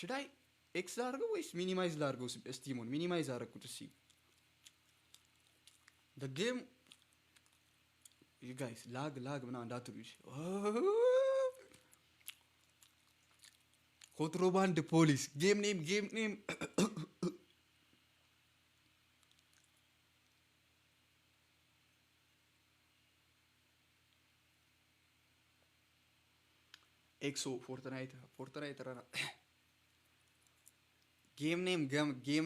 should I X ላድርገው ወይስ ሚኒማይዝ ላድርገው? ስቲሙን ሚኒማይዝ አደረኩት። እስኪ the game you guys ላግ ምናምን እንዳትሉኝ። ኮንትሮባንድ ፖሊስ ጌም ኔም ኤክሶ ፎርትናይት ረና ጌም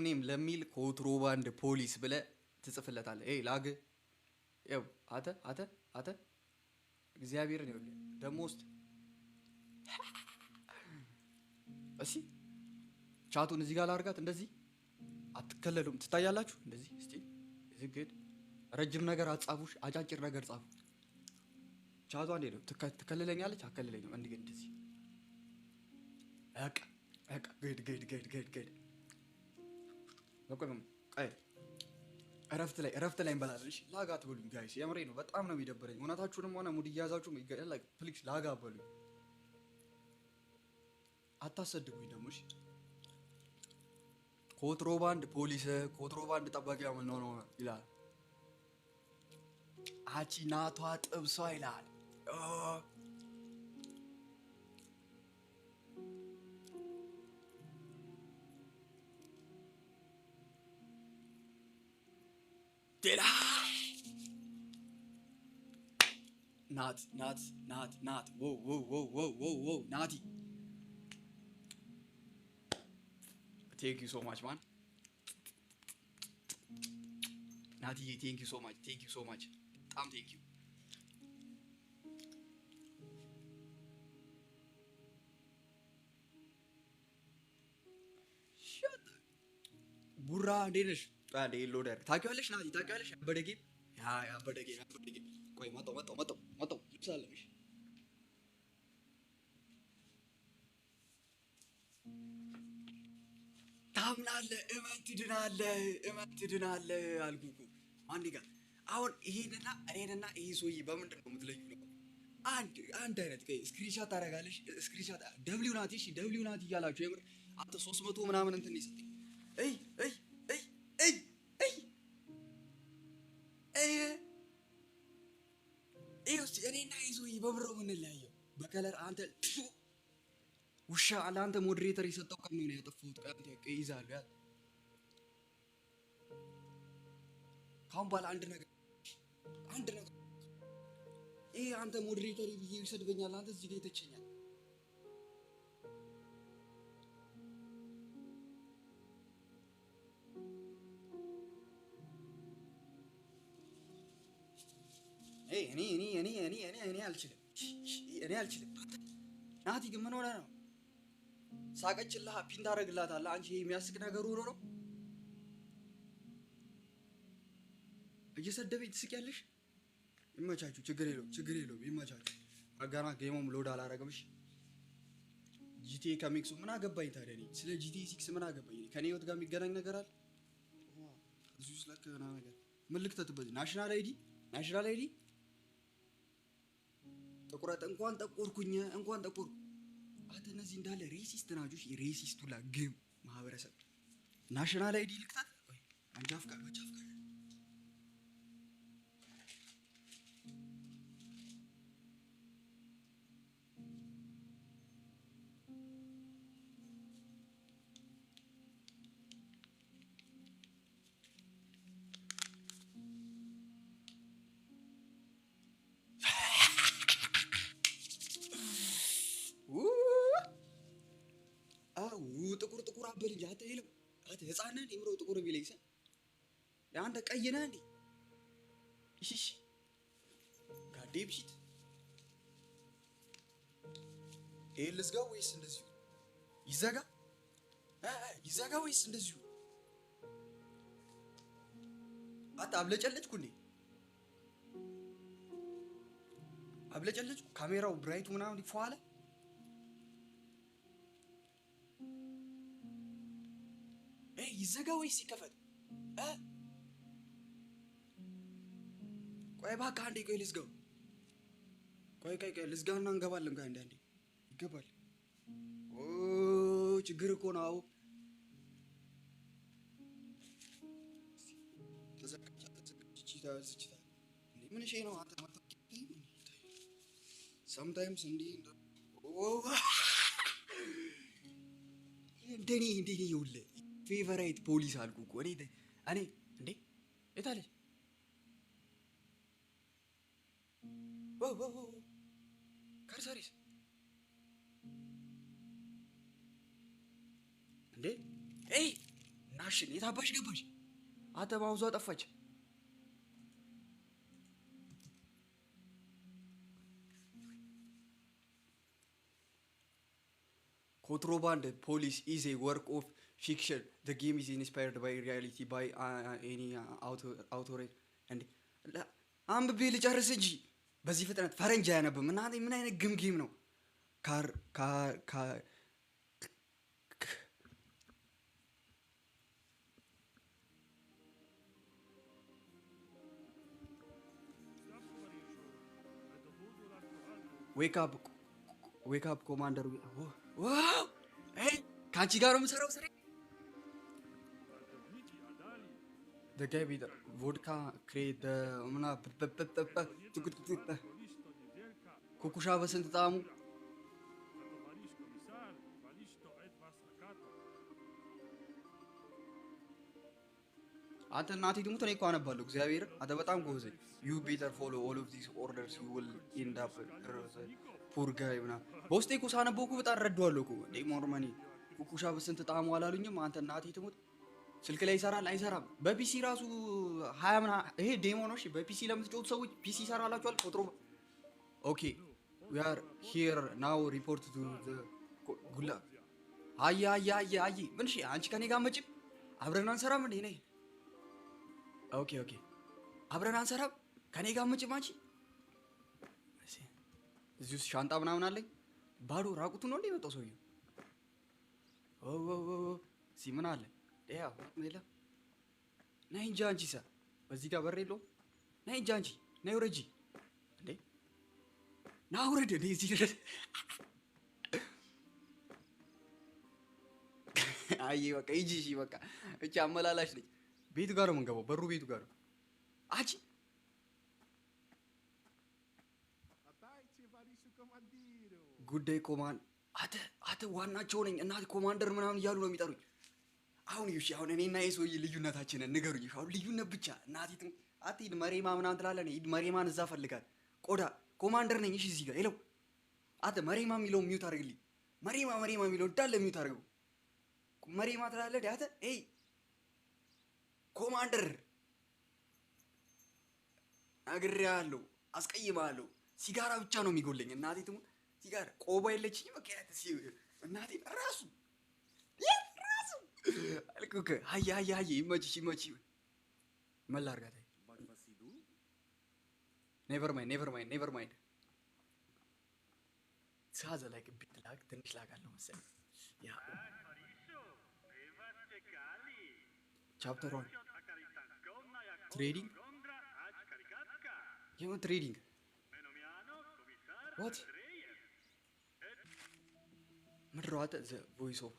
ኔም ለሚል ኮንትሮባንድ ፖሊስ ብለህ ትጽፍለታለህ። ኤይ ላግ ያው አተ እግዚአብሔርን ይኸውልህ ደግሞ ውስጥ እሺ ቻቱን እዚህ ጋር ላድርጋት። እንደዚህ አትከለሉም፣ ትታያላችሁ። እንደዚህ እስቲ እዚህ ግድ ረጅም ነገር አጻፉሽ፣ አጫጭር ነገር ጻፉ። ቻቷ እንዴ ነው ትከለለኛለች? አከለለኝም። እንደዚህ አቃ ግድ በቆም ቀይ እረፍት ላይ እንበላለን። እሺ ላጋ አትበሉኝ ጋይስ፣ የምሬ ነው። በጣም ነው የሚደብረኝ። እውነታችሁንም ሆነ ሙድ እያያዛችሁም ፕሊክስ ላጋ አትበሉኝ፣ አታሰድቡኝ ደግሞ። እሺ ኮንትሮባንድ ጠባቂ ምን ነው ይላል። አቺ ናቷ ጥብሷ ይላል። ዴላ ናት ዎ ናቲ ቴንክ ዩ ሶ ማች ማን ናቲ ቴንክ ዩ ሶ ማች በጣም ቴንክ ዩ። ቡራ እንዴት ነሽ? አንዴ ሎደር ታውቂዋለሽ? ናቲ ታውቂዋለሽ? አበደ ጌም ቆይ መጣሁ ልብስ አለሽ? ታምናለህ? እመን ትድናለህ አልኩህ እኮ። አንዴ ጋር አሁን እኔንና ይሄ ሰውዬ በምንድን ነው የምትለዩ? ነው አንድ አይነት ስክሪንሻት ታደርጋለሽ። ስክሪንሻት ደብሊው ናቲ እያላችሁ የምር አንተ 300 ምናምን እንትን ይሰጠኝ። እኔና ይሄ ሰውዬ በብር ነው የምንለያየው በከለር። አንተ ውሻ ለአንተ ሞዴሬተር የሰጠው ቀን ነው ያጠፋሁት። ይዛሉ ያ ካሁን በኋላ አንድ ነገር ይሄ አንተ ሞዴሬተር ብዬ ይሰድበኛል። አንተ እዚህ ጋር ይተቸኛል። እኔ አልችልም። ናቲ ግን ምን ሆነ ነው? ሳቀችልህ ፒን ታደርግላታለህ። አንቺ የሚያስቅ ነገር ሆኖ ነው እየሰደበኝ ትስቂያለሽ። ይመቻችሁ፣ ችግር የለውም ይመቻችሁ። አጋና ጌሙም ሎድ አላረገምሽ። ጂቲኤ ከሚክሱ ምን አገባኝ ታዲያ? እኔ ስለ ጂቲኤ 6 ምን አገባኝ? ከኔ ህይወት ጋር የሚገናኝ ነገር አለ እዚህ ውስጥ? ለከና ነገር ምን ልክተትበት? ናሽናል አይዲ ጥቁረት እንኳን ጠቆርኩ። አንተ እነዚህ እንዳለ ሬሲስት ናችሁ። ሬሲስቱ ግም ማህበረሰብ ናሽናል አይዲ ልክታት። ቆይ አንቺ አፍቃሪ ጥቁር አበል እንጂ አንተ ይልም አንተ ህፃን ነህ እንዴ? ጥቁር ቢለይሰ አንተ ቀይ ነህ እንዴ? እሺ ጋዴም ሺት ልዝጋው ወይስ እንደዚሁ ይዘጋ ወይስ እንደዚሁ? አንተ አብለጨለጭኩ እንዴ? ካሜራው ብራይቱ ምናምን ይፈዋለ። ይዘጋ ወይስ ይከፈት? ቆይ እባክህ አንዴ ልዝጋው። ቆይ ልዝጋውና እንገባለን። ጋር አንዴ ይገባል። ችግር እኮ ነው። አዎ ምን ሽ ነው አንተ ሰምታይምስ እንዲህ እንደኔ ይኸውልህ ፌቨራይት ፖሊስ አልኩ እኮ እኔ እንዴ የት አለች? ካርሳሪስ እንዴ ኤይ ናሽን የት አባሽ ገባሽ? አንተ ማውዟ ጠፋች። Contraband police is a work of fiction. The game is inspired by reality by any author and አንብቤ ልጨርስ እንጂ በዚህ ፍጥነት ፈረንጅ አያነብም። እና ምን አይነት ግምጌም ነው? ዌክ አፕ ኮማንደር። ዋው ከአንቺ ጋር ነው የምሰራው ስራ። The guy with vodka create ኩኩሻ በስንት ጣዕሙ አንተ እናቴ ትሙት እኔ እኮ አነባለሁ። እግዚአብሔር አንተ በጣም ጎበዝ። you better follow all of these orders you will end up ፑር ጋይ ምናምን በውስጤ እኮ ሳነበው እኮ በጣም ረዳዋለሁ እኮ እንደ ሞርማኒ ኩኩሻ በስንት ጣዕሙ አላሉኝም። አንተ እናቴ ትሙት ስልክ ላይ ይሰራል አይሰራም? በፒሲ ራሱ 20 ምናምን ይሄ ዴሞ ነው። እሺ በፒሲ ለምትጫወቱ ሰዎች ፒሲ ይሰራላችኋል። ቁጥሩ ኦኬ we are here now report to the ጉላ አይ ምን እሺ አንቺ ከኔ ጋር መጪም አብረን አንሰራም እንዴ? ነይ ኦኬ አብረን አንሰራም ከኔ ጋር መጪም አንቺ እዚህ ውስጥ ሻንጣ ምናምን አለኝ። ባዶ ራቁቱን ነው እንደ የመጣው ሰውዬው። እዚህ ምን አለ? ያው ሜላ ነይ እንጂ አንቺ በዚህ ጋር በር የለውም። ነይ እንጂ አንቺ ነይ ውረጂ እንዴ ና ውረድ እንዴ እዚህ ድረስ። አይ በቃ ሂጂ እሺ በቃ እቺ አመላላሽ ነኝ። ቤቱ ጋር ነው የምንገባው። በሩ ቤቱ ጋር ነው። አንቺ ጉዳይ ኮማንድ አተ ዋናቸው ነኝ እና ኮማንደር ምናምን እያሉ ነው የሚጠሩኝ። አሁን እሺ አሁን እኔና የሰውዬ ልዩነታችንን ንገሩኝ። አሁን ልዩነት ብቻ እናቴ አትሂድ መሬማ ምናምን ትላለህ። ሂድ መሬማን እዛ ፈልጋት። ቆዳ ኮማንደር ነኝ። እሺ እዚህ ጋር ይለው አተ መሬማ የሚለው ሚውት አድርግልኝ። መሬማ የሚለው እንዳለ ሚውት አድርገው። መሬማ ትላለህ አተ ኤይ ኮማንደር አግሬያለሁ፣ አስቀይማለሁ። ሲጋራ ብቻ ነው የሚጎለኝ። እናቴ ትሙት ሲጋራ ቆባ የለችኝ። በቃ እናቴ ራሱ አልኩክ አይ ይመችሽ መላ አድርጋት። ኔቨር ማይንድ ሳዘ ላይ ግቢት ላግ ትንሽ ላጋለሁ መሰለኝ። ያ ቻፕተር 1 ትሬዲንግ የምን ትሬዲንግ what ምድረው አተ ዘ ቮይስ ኦፍ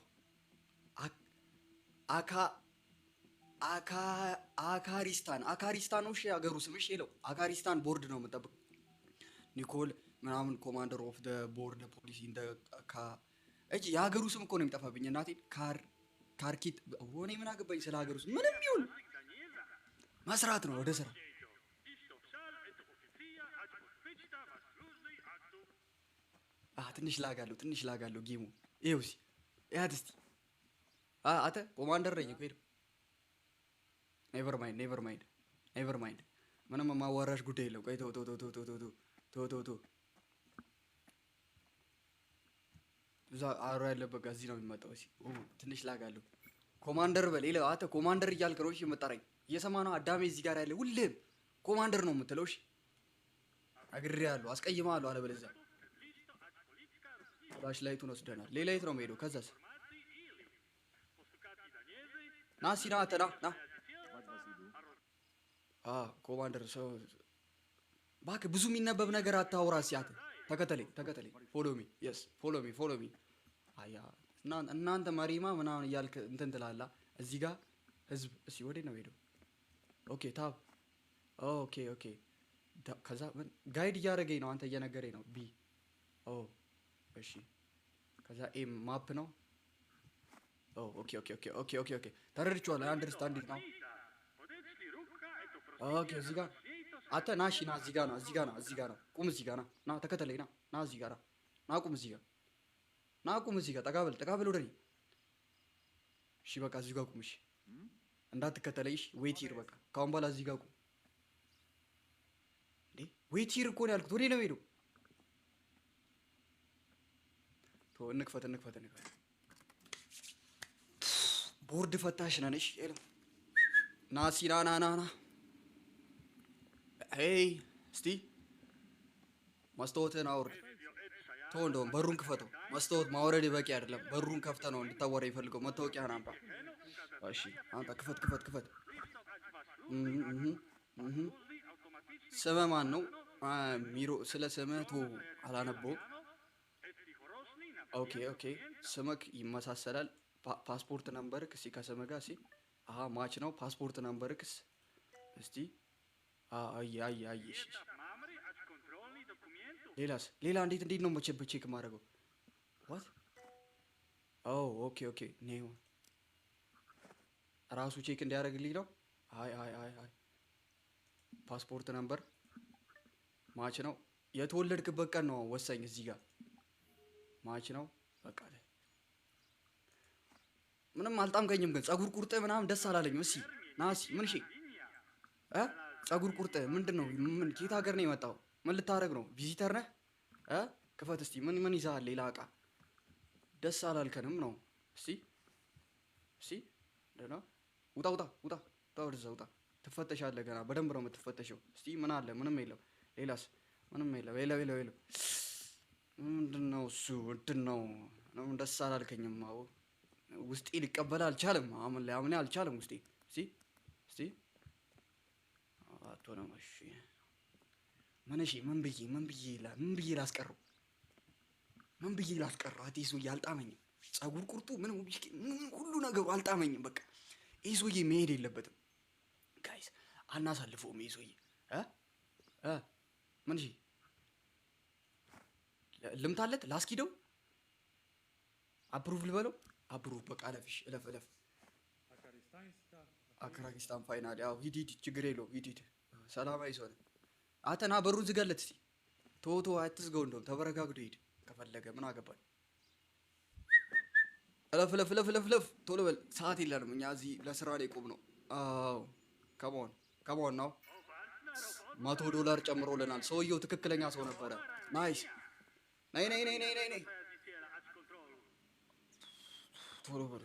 አካሪስታን ነው። እሺ ሀገሩ ስም እሺ ይለው አካሪስታን ቦርድ ነው የምጠብቅ። ኒኮል ምናምን ኮማንደር ኦፍ ደ ቦርድ ፖሊሲ እንደ የሀገሩ ስም እኮ ነው የሚጠፋብኝ። እናቴን ካርኪት ሆኔ ምን አገባኝ ስለ ሀገሩ ስም። ምንም ይሁን መስራት ነው ወደ ስራ። ትንሽ ላጋለሁ ጌሙ ይኸው እስኪ ያት እስኪ አተ ኮማንደር ነኝ እኮ ሄደው ኔቨር ማይንድ ምንም ማዋራሽ ጉዳይ የለው። ቆይ ተው እዛ አሮ ያለበት ጋር እዚህ ነው የሚመጣው። እስኪ ትንሽ ላጋለሁ ኮማንደር በል ይለው አተ ኮማንደር እያልክ ነው እሺ የምጠራኝ። እየሰማ ነው አዳሜ እዚህ ጋር ያለ ሁሌም ኮማንደር ነው የምትለው። እሺ አግሬያለሁ፣ አስቀይማለሁ አለበለዚያ ፍላሽ ላይቱን ወስደናል። ሌላ የት ነው የምሄደው? ከዛስ ና ሲና ተና ና ኮማንደር ሰው እባክህ ብዙ የሚነበብ ነገር አታውራ። ሲያት ተከተለኝ ፎሎ ሚ አያ እናንተ መሪማ ምናምን እያልክ እንትን ትላለህ። እዚህ ጋር ህዝብ እሺ፣ ወዴት ነው ሄደው? ኦኬ ታብ ኦኬ ኦኬ። ከዛ ጋይድ እያደረገኝ ነው፣ አንተ እየነገረኝ ነው። ቢ ኦ እሺ። ከዛ ኤም ማፕ ነው። ኦ ኦኬ ኦኬ ኦኬ ኦኬ ኦኬ ኦኬ ተረድቼዋለሁ። አንደርስታንድ ነው። ኦኬ እዚህ ጋር አንተ ና፣ እሺ ና፣ እዚህ ጋር ነው፣ እዚህ ጋር ነው፣ እዚህ ጋር ነው። ቁም እዚህ ጋር ና፣ ተከተለኝ፣ ና እዚህ ጋር ና፣ ቁም እዚህ ጋር ና፣ ቁም እዚህ ጋር። ጠጋ በል ወደ እኔ። እሺ በቃ እዚህ ጋር ቁም። እሺ እንዳትከተለኝ። እሺ ዌት ሂር። በቃ ካሁን በኋላ እዚህ ጋር ቁም። እንዴ ዌት ሂር እኮ ነው ያልኩት። ወዴት ነው የምሄደው? እንክፈት። ቦርድ ፈታሽ ነን። እሺ ና እስኪ ና። ሄይ እስቲ መስታወትህን አውርድ። እንደውም በሩን ክፈተው። መስታወት ማውረድ በቂ አይደለም። በሩን ከፍተህ ነው እንድታወራ ይፈልገው። መታወቂያህን አምጣ። እሺ አንተ ክፈት። ስምህ ማን ነው? ሚሮ። ስለ ስምህ አላነበውም። ኦኬ ስምህ ይመሳሰላል። ፓስፖርት ነምበርክ እስኪ ከስምህ ጋር እስኪ ማች ነው። ፓስፖርት ነምበርክስ እስቲ አየሽ። ሌላ እንዴት ነው ቼክ የማደርገው? ዋት ኦኬ ነው ራሱ ቼክ እንዲያደርግልኝ ነው። አይ ፓስፖርት ነምበር ማች ነው። የተወለድክበት ቀን ነው ወሳኝ። እዚህ ጋር ማች ነው። በቃ ምንም አልጣምከኝም፣ ግን ጸጉር ቁርጥ ምናምን ደስ አላለኝም። እስኪ ና እስኪ ምን ጸጉር ቁርጥ ምንድን ነው? ምን ከየት ሀገር ነው የመጣው? ምን ልታደርግ ነው? ቪዚተር ነህ? ክፈት እስቲ። ምን ይዘሃል? ሌላ እቃ? ደስ አላልከንም ነው። እስቲ ደህና ውጣ፣ ወደዛ ውጣ። ትፈተሻለህ ገና፣ በደንብ ነው የምትፈተሸው። እስቲ ምን አለ? ምንም የለም። ሌላስ? ምንም የለም። የለም። ምንድን ነው እሱ? ምንድን ነው? ደስ አላልከኝም። አዎ ውስጤ ሊቀበል አልቻለም። አምኔ አልቻለም ውስጤ። እስቲ አትሆነም። እሺ ምን ብዬ ላስቀረው? አቴ ሰውዬ አልጣመኝም። ጸጉር ቁርጡ ምን ሁሉ ነገሩ አልጣመኝም። በቃ ይህ ሰውዬ መሄድ የለበትም ጋይስ። አናሳልፈውም። ይህ ሰውዬ ምን ልምታለት፣ ላስኪደው፣ አፕሩቭ ልበለው። አፕሩቭ በቃ እለፍ። አክራኪስታን ፋይናል። ያው ሂድ፣ ችግር የለውም። ሂድ። ሰላማዊ ሰው ነህ አንተ። ና በሩን ዝጋለት እስቲ። አትዝጋው። እንደውም ተበረጋግዶ ሂድ ከፈለገ። ምን አገባል? እለፍ። ቶሎ በል፣ ሰዓት የለንም እኛ እዚህ ለስራ ላይ ቁም ነው። አዎ ከሞን ነው። $100 ጨምሮልናል። ሰውየው ትክክለኛ ሰው ነበረ። ናይስ። ነይ። ቶሎ በሉ።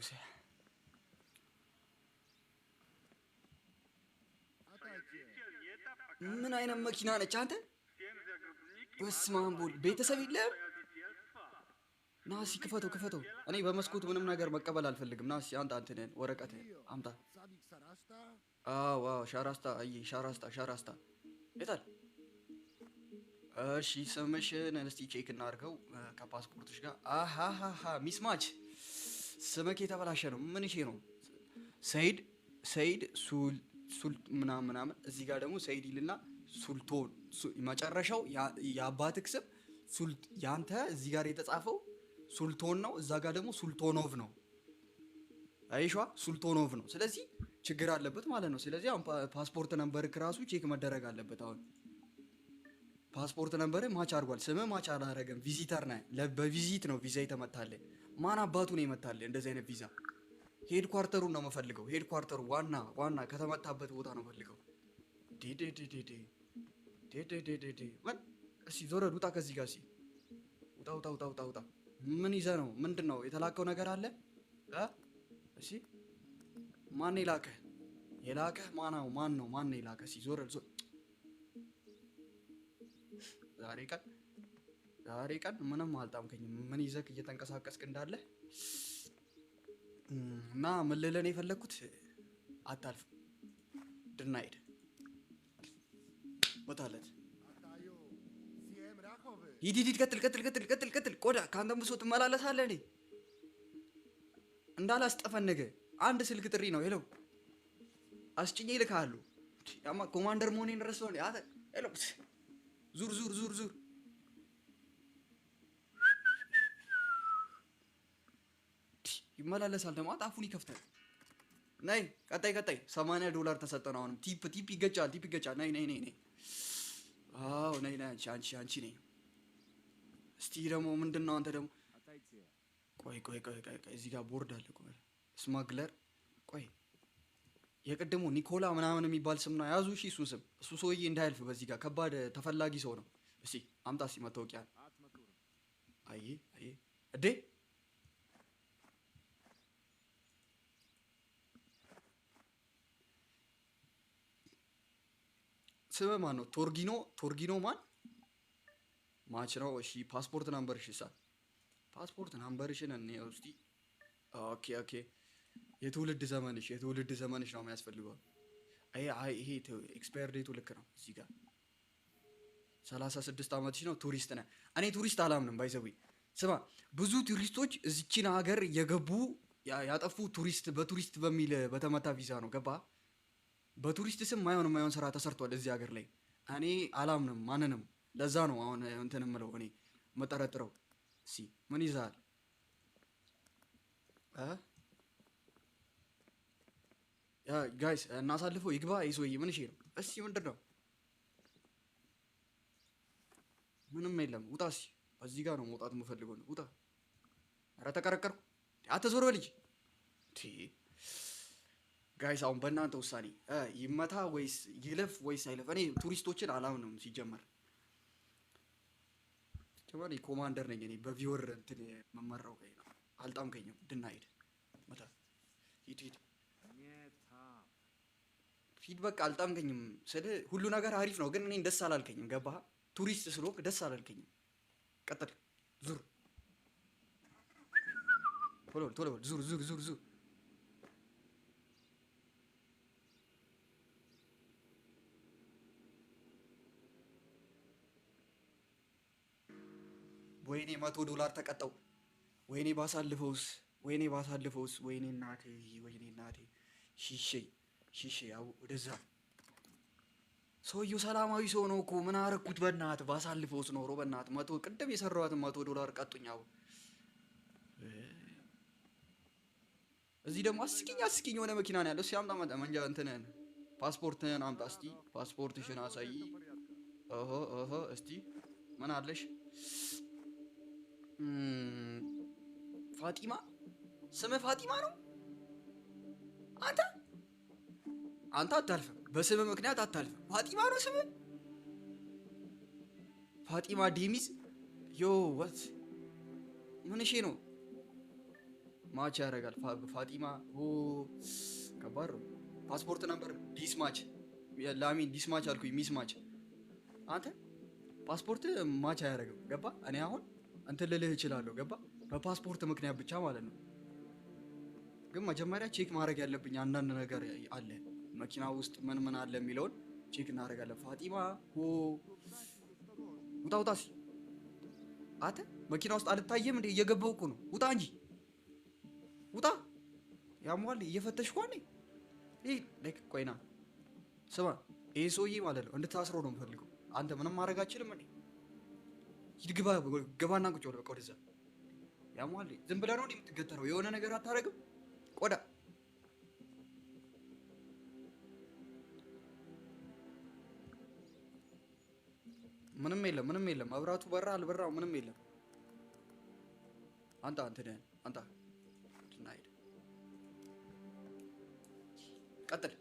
ምን አይነት መኪና ነች አንተ? በስመ አብ ወልድ። ቤተሰብ የለህም? ና እስኪ ክፈተው። እኔ በመስኮቱ ምንም ነገር መቀበል አልፈልግም። ና እስኪ አንተ አንተን ወረቀትህን አምጣ። አዎ ሻራስታ የታል? እሺ ስምሽን እስቲ ቼክ እናድርገው ከፓስፖርትሽ ጋር። ሚስማች ስምክ የተበላሸ ነው። ምን ነው? ሰይድ ሱል ምናምን። እዚህ ጋር ደግሞ ሰይድ ይልና ሱልቶን፣ መጨረሻው የአባትክ ስም ያንተ እዚህ ጋር የተጻፈው ሱልቶን ነው። እዛ ጋር ደግሞ ሱልቶኖቭ ነው። አይሿ ሱልቶኖቭ ነው። ስለዚህ ችግር አለበት ማለት ነው። ስለዚህ አሁን ፓስፖርት ነምበርክ ራሱ ቼክ መደረግ አለበት። አሁን ፓስፖርት ነምበር ማች አድርጓል። ስምህ ማች አላደረገም። ቪዚተር ነህ። በቪዚት ነው ቪዛ የተመታልህ። ማን አባቱ ነው የመታልህ እንደዚህ አይነት ቪዛ? ሄድ ኳርተሩን ነው የምፈልገው። ሄድ ኳርተሩ ዋና ከተመታበት ቦታ ነው የምፈልገው። ምን? እስኪ ዞር ውጣ ከዚህ ጋር። እስኪ ውጣ። ምን ይዘህ ነው? ምንድን ነው የተላከው ነገር አለ? እሺ ማን የላከህ? ማን ነው የላከህ? እስኪ ዞር። ዛሬ ቀን ምንም አልጣምከኝም። ምን ይዘህ እየተንቀሳቀስክ እንዳለ እና ምን ልልህ ነው የፈለግኩት፣ አታልፍም። ድናይድ ቦታለት ሂድ። ቀጥል። ቆዳ ከአንተ ብሶ ትመላለሳለህ። እኔ እንዳላስጠፈነገ አንድ ስልክ ጥሪ ነው። ሄሎ አስጭኜ ይልካሉ። ያማ ኮማንደር መሆኔን ረሳሁ። አተ ሄሎ ዙር ዙር ዙር ዙር ይመላለሳል። ደግሞ አፉን ይከፍታል። ነይ ቀጣይ $80 ተሰጠን። አሁንም ቲፕ ይገጫል። ነይ አዎ ነይ አንቺ ነይ። እስቲ ደግሞ ምንድነው አንተ ደግሞ ቆይ እዚህ ጋር ቦርድ አለ። ቆይ ስማግለር ቆይ የቅድሙ ኒኮላ ምናምን የሚባል ስም ነው ያዙ። እሺ እሱ ሰውዬ እንዳያልፍ በዚህ ጋር ከባድ ተፈላጊ ሰው ነው። እስቲ አምጣ እስቲ መታወቂያ። አይ እዴ ስም ማን ነው? ቶርጊኖ ማን ማች ነው? እሺ ፓስፖርት ናምበርሽ ፓስፖርት ናምበርሽን እንየው እስቲ። ኦኬ የትውልድ ዘመንሽ ነው የሚያስፈልገው። ይሄ ኤክስፓየር ዴቱ ልክ ነው። እዚህ ጋር 36 ዓመትሽ ነው። ቱሪስት ነህ። እኔ ቱሪስት አላምንም። ባይዘዊ ስማ፣ ብዙ ቱሪስቶች እዚችን ሀገር የገቡ ያጠፉ በቱሪስት በሚል በተመታ ቪዛ ነው ገባ። በቱሪስት ስም ማይሆን ስራ ተሰርቷል እዚህ ሀገር ላይ። እኔ አላምንም ማንንም። ለዛ ነው አሁን እንትን የምለው እኔ መጠረጥረው። ምን ይዛል? ጋይስ እናሳልፈው። ይግባ ይሶይ ምን ነው? እስኪ ምንድን ነው? ምንም የለም። ውጣ። በዚህ ጋር ነው መውጣት የምፈልገው ነው። ውጣ። ኧረ ተቀረቀርኩ። አትዞር በልጅ። ጋይስ አሁን በእናንተ ውሳኔ ይመታ ወይስ ይለፍ ወይስ አይለፍ? እኔ ቱሪስቶችን አላምንም ሲጀመር። ጀማሪ ኮማንደር ነኝ እኔ በቪወር እንትን መመራው ጋር ነው። አልጣምከኝም። ድናይድ መታ ሂድ በቃ አልጣምከኝም። ስለ ሁሉ ነገር አሪፍ ነው ግን እኔን ደስ አላልከኝም። ገባህ? ቱሪስት ስለሆንክ ደስ አላልከኝም። ቀጥል። ዙር ቶሎ ዙር ወይኔ $100 ተቀጣው። ወይኔ ባሳልፈውስ ወይኔ እናቴ ሺሼ ያው ወደዛ። ሰውየው ሰላማዊ ሰው ነው እኮ ምን አረኩት? በእናትህ ባሳልፈውስ ኖሮ በእናትህ ቅድም የሰራኋትን $100 ቀጡኛው። እዚህ ደግሞ አስቂኝ የሆነ መኪና ነው ያለው። እስኪ አምጣ መንጃ እንትንህን ፓስፖርትህን አምጣ እስቲ። ፓስፖርትሽን አሳይ። እስቲ ምን አለሽ? ፋጢማ። ስምህ ፋጢማ ነው? አንተ አታልፍም። በስምህ ምክንያት አታልፍም። ፋጢማ ነው ስምህ? ፋጢማ ዴሚዝ ወት ምን እሺ ነው? ማች ያደርጋል ፋጢማ። ከባድ ነው። ፓስፖርት ነበር ዲስማች ዲስማች አልኩኝ ሚስማች። አንተ ፓስፖርት ማች አያደርግም። ገባ? እኔ አሁን እንትን ልልህ እችላለሁ። ገባ? በፓስፖርት ምክንያት ብቻ ማለት ነው። ግን መጀመሪያ ቼክ ማድረግ ያለብኝ አንዳንድ ነገር አለ። መኪና ውስጥ ምን አለ የሚለውን ቼክ እናደርጋለን። ፋጢማ ውጣ። አንተ መኪና ውስጥ አልታየም እንዴ? እየገባሁ እኮ ነው። ውጣ እንጂ ውጣ። ያሟል እየፈተሽኩ ነኝ። ቆይና ስማ፣ ይሄ ሰውዬ ማለት ነው እንድታስረው ነው የምፈልገው። አንተ ምንም ማድረግ አችልም እንዴ? ሂድ ገባና ቁጭ በል በቃ ወደዛ። ያሟል ዝም ብለህ ነው የምትገተረው? የሆነ ነገር አታደርግም? ቆዳ ምንም የለም። መብራቱ በራ አልበራው ምንም የለም። አንተ ድናይድ ቀጥል።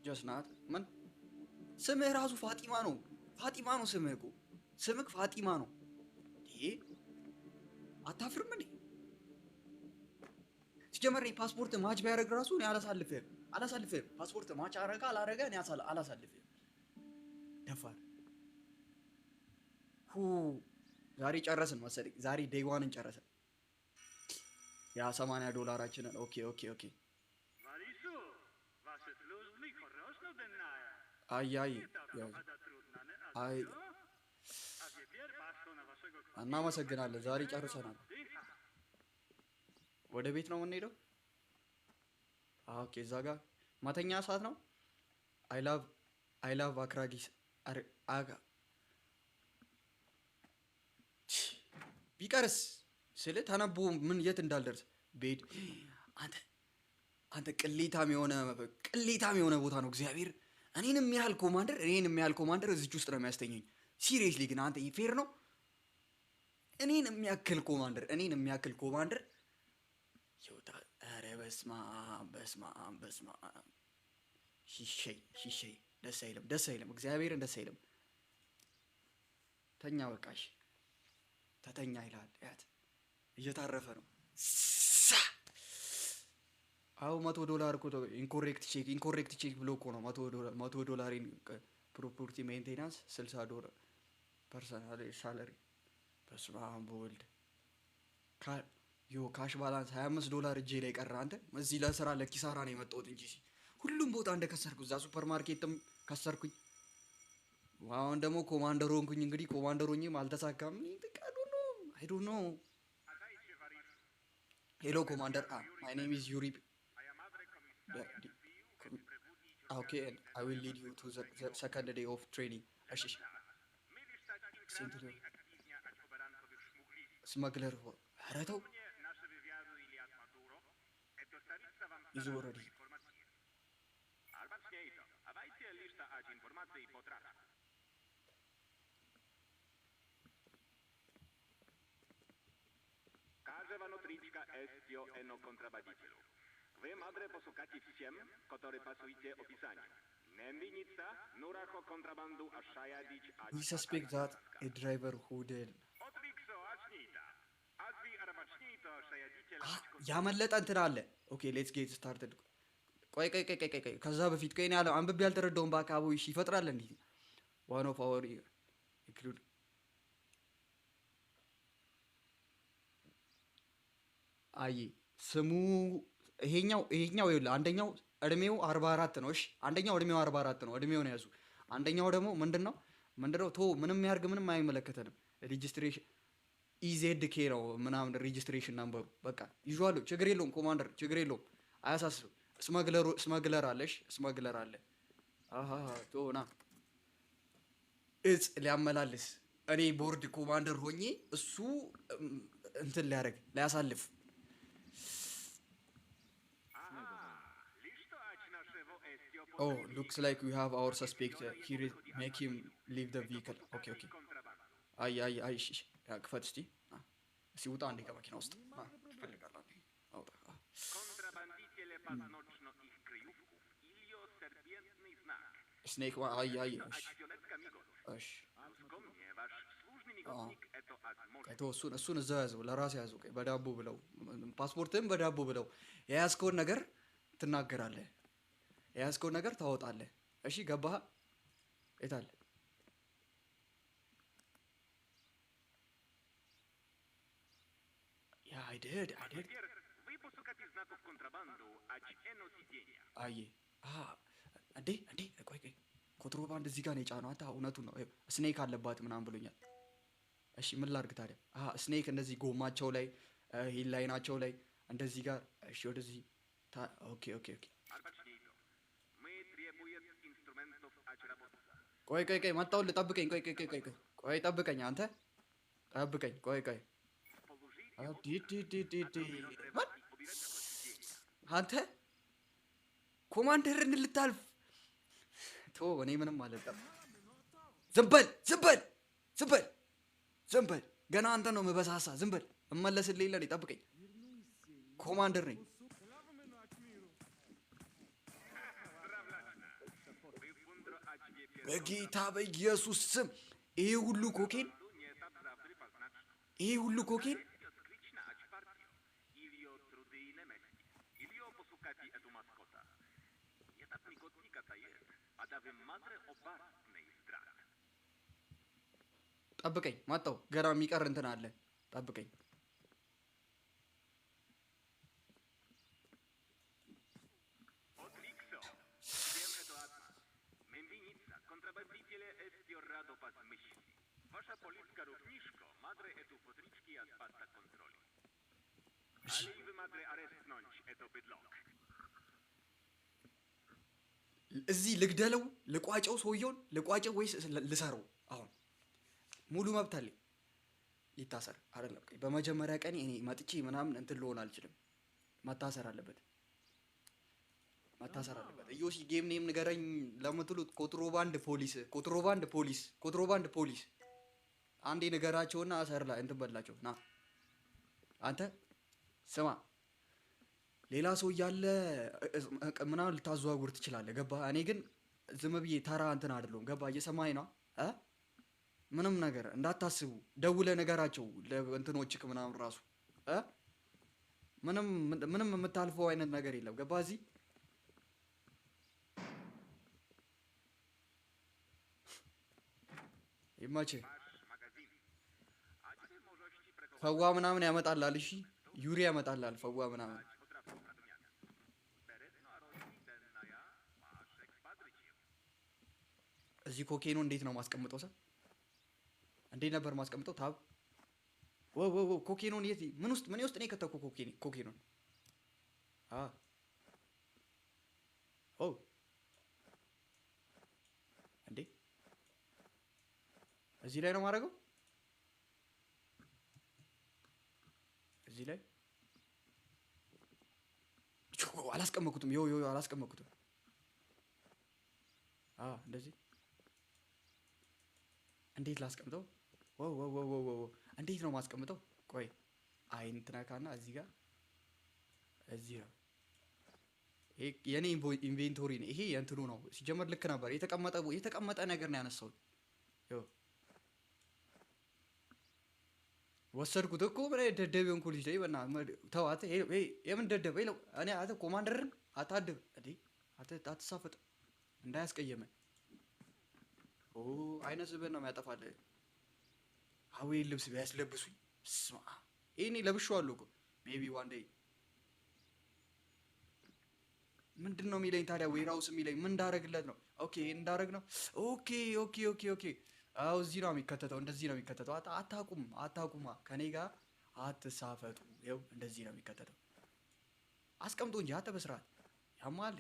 ጀስናት ምን ስምህ ራሱ ፋጢማ ነው ስምህ እኮ ስምህ ፋጢማ ነው። አታፍርም እንዴ? ሲጀመር ፓስፖርት ማች ቢያደርግ ራሱ እኔ አላሳልፍህም። ፓስፖርት ማች አላረገ እኔ አላሳልፍህም። ደፋር ዛሬ ጨረስን መሰለኝ። ዛሬ ዴይዋንን ጨረስን። ያ $80 ኦኬ አይ እናመሰግናለን። ዛሬ ጨርሰናል። ወደ ቤት ነው የምንሄደው። ኦኬ፣ እዛ ጋር ማተኛ ሰዓት ነው። አይ ላቭ አክራጊስ አጋ ቢቀርስ ስለ ተነቦ ምን የት እንዳልደርስ ቤድ አንተ ቅሌታም የሆነ ቦታ ነው እግዚአብሔር። እኔንም ያህል ኮማንደር እዚች ውስጥ ነው የሚያስተኘኝ። ሲሪየስሊ ግን አንተ ፌር ነው? እኔን የሚያክል ኮማንደር ይወጣ። ኧረ በስመ አብ ሺሸይ ደስ አይልም እግዚአብሔርን ደስ አይልም። ተኛ በቃሽ ተተኛ ይላል። ያት እየታረፈ ነው። አው $100 እኮ ኢንኮሬክት ቼክ ብሎ እኮ ነው $100 ፕሮፐርቲ ሜንቴናንስ $60 ፐርሰናል ሳለሪ። በስመ አብ በወልድ ካሽ ባላንስ $25 እጄ ላይ ቀረ። አንተ እዚህ ለስራ ለኪሳራ ነው የመጣሁት እንጂ ሁሉም ቦታ እንደከሰርኩ እዛ ሱፐር ማርኬትም ከሰርኩኝ። አሁን ደግሞ ኮማንደር ሆንኩኝ። እንግዲህ ኮማንደር ሆኜም አልተሳካም። I don't know. Hello commander, my name is Yuri. Okay, and I will lead you to the second day of training. Smuggler, Harato is already. Каждого тричка эстио эно контрабандителю. Вы, мадре, посукайте всем, которые пасуете описанию. Не винится, нурахо контрабанду ашая дичь. We suspect that a driver who did. ያመለጠ እንትን አለ። ኦኬ ሌትስ ጌት ስታርትድ። ቆይ ከዛ በፊት ቆይ ነው ያለው። አንብቤ ያልተረዳውን በአካባቢው እሺ ይፈጥራል እንዴ? one of our include አይ ስሙ ይሄኛው ይኸውልህ፣ አንደኛው እድሜው 44 ነው። እሺ አንደኛው እድሜው 44 ነው። እድሜውን ያዙ። አንደኛው ደግሞ ምንድነው ምንም ያርግ ምንም አይመለከተንም። ሬጂስትሬሽን ኢዜድኬ ነው ምናምን ሬጂስትሬሽን ናምበሩ በቃ ይዟል። ችግር የለውም ኮማንደር፣ ችግር የለውም አያሳስብ። ስመግለር አለሽ፣ ስመግለር አለ። ቶና እጽ ሊያመላልስ እኔ ቦርድ ኮማንደር ሆኜ እሱ እንትን ሊያሳልፍ Oh, looks like we have our suspect here. Make him leave the vehicle. Okay. አይ ክፈት እስቲ ሲውጣ አንዴ ከመኪና ውስጥ ትፈልጋለህ? አውጣ። ስኔክ እሱን እዛ ያዘው፣ ለራስ ያዘው። በዳቦ ብለው ፓስፖርትህን በዳቦ ብለው የያዝከውን ነገር ትናገራለህ፣ የያዝከውን ነገር ታወጣለህ። እሺ ገባህ? የት አለ? I did. አየ እንዴ ቆይ ኮንትሮባንድ እዚህ ጋር ነው የጫነው። አንተ እውነቱን ነው ስኔክ አለባት ምናምን ብሎኛል። እሺ ምን ላድርግ ታዲያ? ስኔክ እንደዚህ ጎማቸው ላይ ሂል ላይናቸው ላይ እንደዚህ ጋር። እሺ ወደዚህ ኦኬ ቆይ መጣሁልህ። ጠብቀኝ። ቆይ ጠብቀኝ። አንተ ጠብቀኝ። ቆይ አንተ ኮማንደርን ልታልፍ እኔ ምንም አልጠጣም። ዝም በል ገና አንተ ነው መበሳሳ። ዝም በል እመለስልህ የለ። ጠብቀኝ፣ ኮማንደር ነኝ። በጌታ በኢየሱስ ስም ይሄ ሁሉ ኮኬን ጠብቀኝ፣ መጣሁ። ገና የሚቀር እንትን አለ። ጠብቀኝ። madre arestnąć to bydlok. እዚህ ልግደለው ልቋጨው ሰውየውን ልቋጨው ወይስ ልሰረው? አሁን ሙሉ መብት አለኝ። ይታሰር አይደለም በመጀመሪያ ቀን እኔ መጥቼ ምናምን እንትን ልሆን አልችልም። መታሰር አለበት መታሰር አለበት። ኢዮሲ ጌም ኔም ንገረኝ ለምትሉት ኮንትሮባንድ ፖሊስ አንዴ ንገራቸውና አሰር ላይ እንትን በላቸው። ና አንተ ስማ ሌላ ሰው እያለ ምናምን ልታዘዋውር ትችላለህ። ገባ? እኔ ግን ዝም ብዬ ተራ እንትን አይደለሁም። ገባ? እየሰማኝ ነው? ምንም ነገር እንዳታስቡ። ደውለህ ነገራቸው ለእንትኖችክ ምናምን ራሱ ምንም የምታልፈው አይነት ነገር የለም። ገባ? እዚህ ይመችህ። ፈዋ ምናምን ያመጣላል። እሺ ዩሪያ ያመጣላል። ፈዋ ምናምን እዚህ ኮኬኑ እንዴት ነው ማስቀምጠው? ሰው እንዴት ነበር ማስቀምጠው? ታብ ኮኬኑን የት ምን ውስጥ ነው የከተኩ? ኮኬኑን እንዴ እዚህ ላይ ነው ማድረገው? እዚህ ላይ አላስቀመጥኩትም። አላስቀመጥኩትም። እንደዚህ እንዴት ላስቀምጠው? እንዴት ነው ማስቀምጠው? ቆይ አይን ትነካና እዚህ ጋር እዚህ ነው። ይሄ የኔ ኢንቬንቶሪ ነው። ይሄ የእንትኑ ነው። ሲጀመር ልክ ነበር። የተቀመጠ ነገር ነው ያነሳሁት። ወሰድኩት እኮ ደደብ የሆንኩ ልጅ ላይ ተው አንተ። የምን ደደብ ይለው? እኔ አንተ ኮማንደርን አታድብ እንዴ! አትሳፈጥ እንዳያስቀየመን። አይነ ስብህን ነው የሚያጠፋልህ። ሀዌን ልብስ ቢያስለብሱኝ ስማ፣ ይሄኔ ለብሼዋለሁ እኮ ሜቢ ዋን ዴይ። ምንድን ነው የሚለኝ ታዲያ? ዌራውስ የሚለኝ ምን እንዳረግለት ነው? ኦኬ እንዳረግ ነው። ኦኬ አዎ እዚህ ነው የሚከተተው። እንደዚህ ነው የሚከተተው። አታቁማ ከኔ ጋር አትሳፈጡ። ይኸው እንደዚህ ነው የሚከተተው። አስቀምጦ እንጂ አንተ በስርዓት ያማል።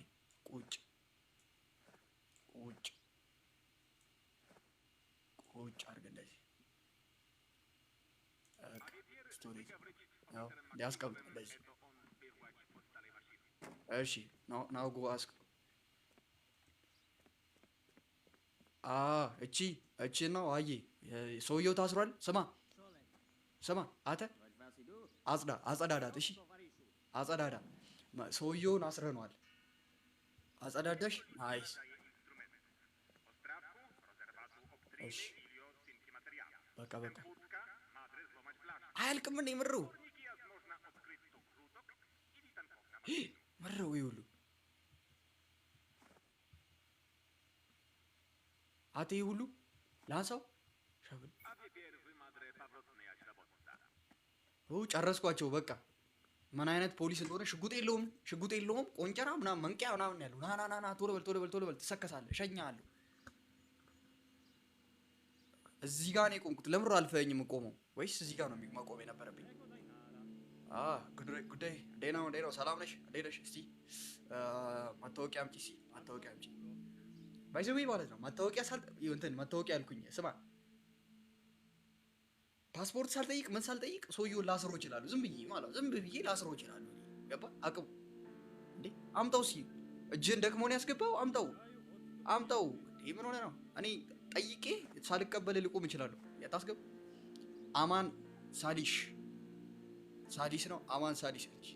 ቁጭ አድርገህ እንደዚህ ስቶሬጅ ያው ያስቀምጥ እንደዚህ። እሺ ናው ጎ አስክ እቺ ነው። አየ ሰውየው ታስሯል። ስማ አንተ አጸዳዳት። እሺ አጸዳዳ። ሰውየውን አስረነዋል። አጸዳዳሽ። ናይስ። እሺ በቃ አያልቅም። ምን ምረው ይሁሉ አቴ ሁሉ ላንሳው ሸብል ጨረስኳቸው። በቃ ምን አይነት ፖሊስ እንደሆነ ሽጉጥ የለውም ቆንጨራ ምናምን መንቂያ ምናምን ያለው። ና ቶሎ በል ትሰከሳለህ። እሸኛለሁ። እዚህ ጋር ነው የቆምኩት። ለምሮ አልፈኝም የምቆመው ወይስ እዚህ ጋር ነው መቆም የነበረብኝ? ጉዳይ እንዴት ነው? ሰላም ነሽ? እንዴት ነሽ? እስቲ መታወቂያ አምጪ። መታወቂያ አምጪ ባይዘዌ ማለት ነው። መታወቂያ አልኩኝ። ስማ ፓስፖርት ሳልጠይቅ ምን ሳልጠይቅ ሰውዬውን ላስሮ ይችላሉ። ዝም ብዬ ላስሮ ይችላሉ። ገባ? አቅሙ እንዴ አምጣው። እጅህን ደክሞን ያስገባው አምጣው። ይሄ ምን ሆነ ነው? እኔ ጠይቄ ሳልቀበል ልቆም እችላለሁ። ያታስገብ አማን ሳዲስ ነው። አማን ሳዲስ ነች።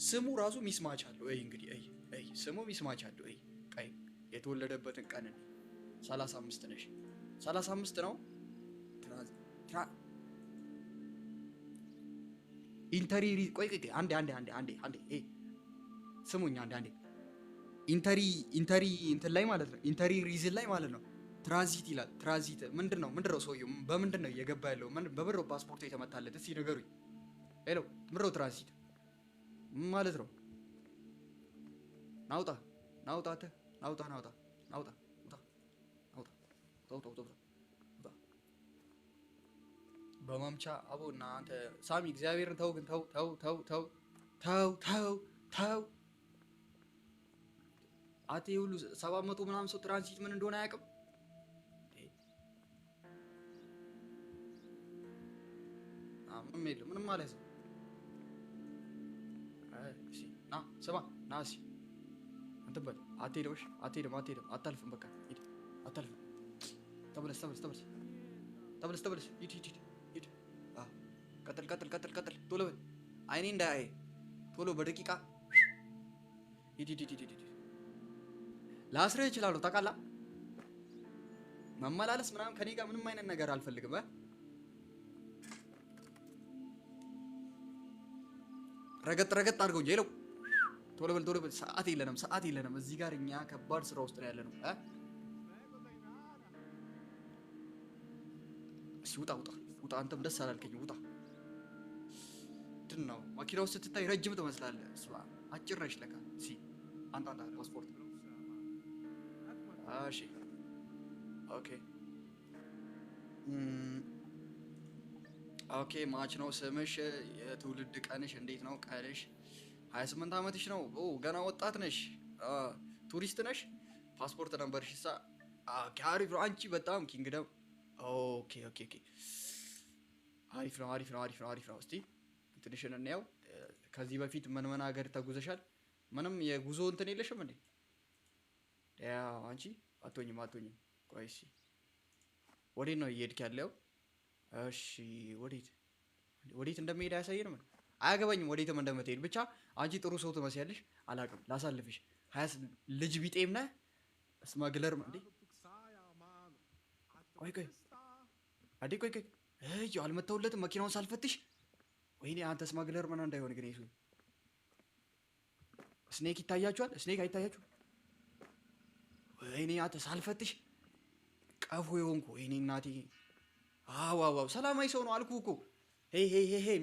ስሙ ራሱ ሚስማች አለው። እንግዲህ ስሙ ሚስማች አለው። ቀይ የተወለደበትን ቀን 35 ነሽ። 35 ነው። ኢንተሪ ቆይ አንዴ ስሙኝ አንዴ ኢንተሪ እንትን ላይ ማለት ነው። ኢንተሪ ሪዝን ላይ ማለት ነው። ትራንዚት ይላል። ትራንዚት ምንድነው? ሰውየው በምንድን ነው እየገባ ያለው? በብር ፓስፖርቱ የተመታለት? እስኪ ንገሩኝ። ሄሎ ምንድነው ትራንዚት ማለት ነው? ናውጣ በማምቻ አቦ እናንተ ሳሚ እግዚአብሔርን ተው ግን ተው አቴ ሁሉ 700 ምናምን ሰው ትራንዚት ምን እንደሆነ አያውቅም። ምንም የለም ምንም ማለት ነው። ና ስማ ና እስኪ እንትን በል አትሄድም አታልፍም። በቃ ሂድ አታልፍም። ተመለስ ሂድ ቀጥል ቶሎ በል አይኔ እንዳያይ ቶሎ በደቂቃ ሂድ ላስርህ እችላለሁ ታውቃለህ። መመላለስ ምናምን ከኔ ጋር ምንም አይነት ነገር አልፈልግም። ረገጥ አድርገው እንጂ ሄለው ቶሎ በል ሰዓት የለንም እዚህ ጋር እኛ ከባድ ስራ ውስጥ ነው ያለነው። እሺ ውጣ አንተም ደስ አላልከኝ ውጣ። ምንድን ነው መኪና ውስጥ ስትታይ ረጅም ትመስላለህ። እሷ አጭር ነች ለካ። እሺ አንተ ፓስፖርት እሺ ኦኬ ማች ነው ስምሽ? የትውልድ ቀንሽ እንዴት ነው? ቀንሽ 28 ዓመትሽ ነው? ገና ወጣት ነሽ። ቱሪስት ነሽ? ፓስፖርት ነምበርሽ አሪፍ ነው። አንቺ በጣም ኪንግደም። ኦኬ አሪፍ ነው። እስቲ ትንሽን እናየው። ከዚህ በፊት ምን ሀገር ተጉዘሻል? ምንም የጉዞ እንትን የለሽም እንዴ? ያው አንቺ አትሆኝም። ቆይ እሺ ወዴት ነው እየሄድክ ያለው? እሺ ወዴት እንደምሄድ አያሳየንም። አያገባኝም ወዴትም እንደምትሄድ ብቻ አንቺ ጥሩ ሰው ትመስያለሽ። አላውቅም ላሳልፍሽ። ልጅ ቢጤም ነህ። ስማግለር እንዴ? ቆይ አልመታሁለትም መኪናውን ሳልፈትሽ። ወይኔ አንተ ስማግለር ምን እንዳይሆን ግን ይሱ ስኔክ ይታያችኋል? ስኔክ አይታያችሁ? ወይኔ አንተ ሳልፈትሽ ቀፎ የሆንኩ ወይኔ እናቴ። ዋው ሰላማዊ ሰው ነው አልኩህ እኮ።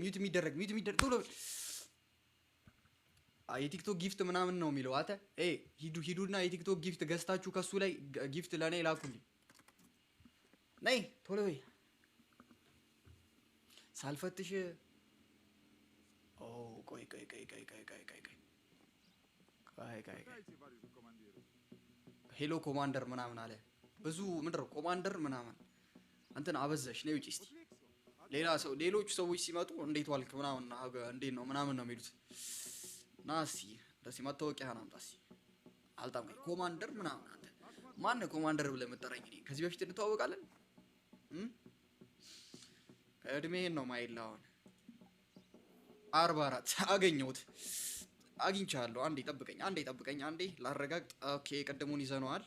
ሚዩት የሚደረግ ቶሎ የቲክቶክ ጊፍት ምናምን ነው የሚለው። አንተ ሂዱና የቲክቶክ ጊፍት ገዝታችሁ ከሱ ላይ ጊፍት ለእኔ ላኩልኝ። ነይ ቶሎ በይ ሳልፈትሽ። ቆይ ሄሎ ኮማንደር ምናምን አለ። ብዙ ምንድነው ኮማንደር ምናምን እንትን አበዛሽ። ነይ ውጪ እስቲ። ሌሎቹ ሰዎች ሲመጡ እንዴት ዋልክ ምናምን እንዴት ነው ምናምን ነው የሚሉት። ና እስቲ እንደዚህ መታወቂያህን አምጣ እስቲ። አልጣም ኮማንደር ምናምን። አንተ ማነው ኮማንደር ብለህ የምትጠራኝ? እኔ ከዚህ በፊት እንተዋወቃለን? እድሜህን ነው ማይላ። አሁን 44 አግኝቻለሁ። አንዴ ጠብቀኝ አንዴ ላረጋግጥ። ኦኬ ቅድሙን ይዘነዋል።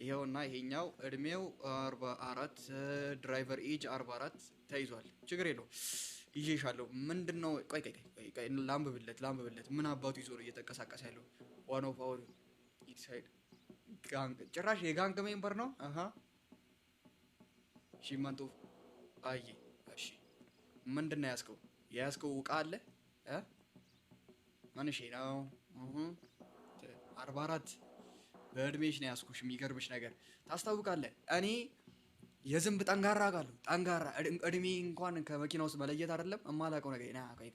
ይሄውና ይሄኛው እድሜው 44 ድራይቨር ኤጅ 44 ተይዟል። ችግር የለውም ይዤሻለሁ። ምንድነው? ቆይ ላንብብለት። ምን አባቱ ይዞ ነው እየተንቀሳቀሰ ያለው? ዋን ኦፍ አወር ኢንሳይድ ጋንግ። ጭራሽ የጋንግ ሜምበር ነው። ሺማንቶ አይ እሺ ምንድነው ያዝከው? የያዝከው ዕቃ አለ? ማንሽ ነው? 44 በእድሜሽ ነው ያዝኩሽ። የሚገርምሽ ነገር ታስታውቃለህ፣ እኔ የዝንብ ጠንጋራ አውቃለሁ። ጠንጋራ እድሜ እንኳን ከመኪና ውስጥ መለየት አይደለም እማላውቀው ነገር። ና ቆይ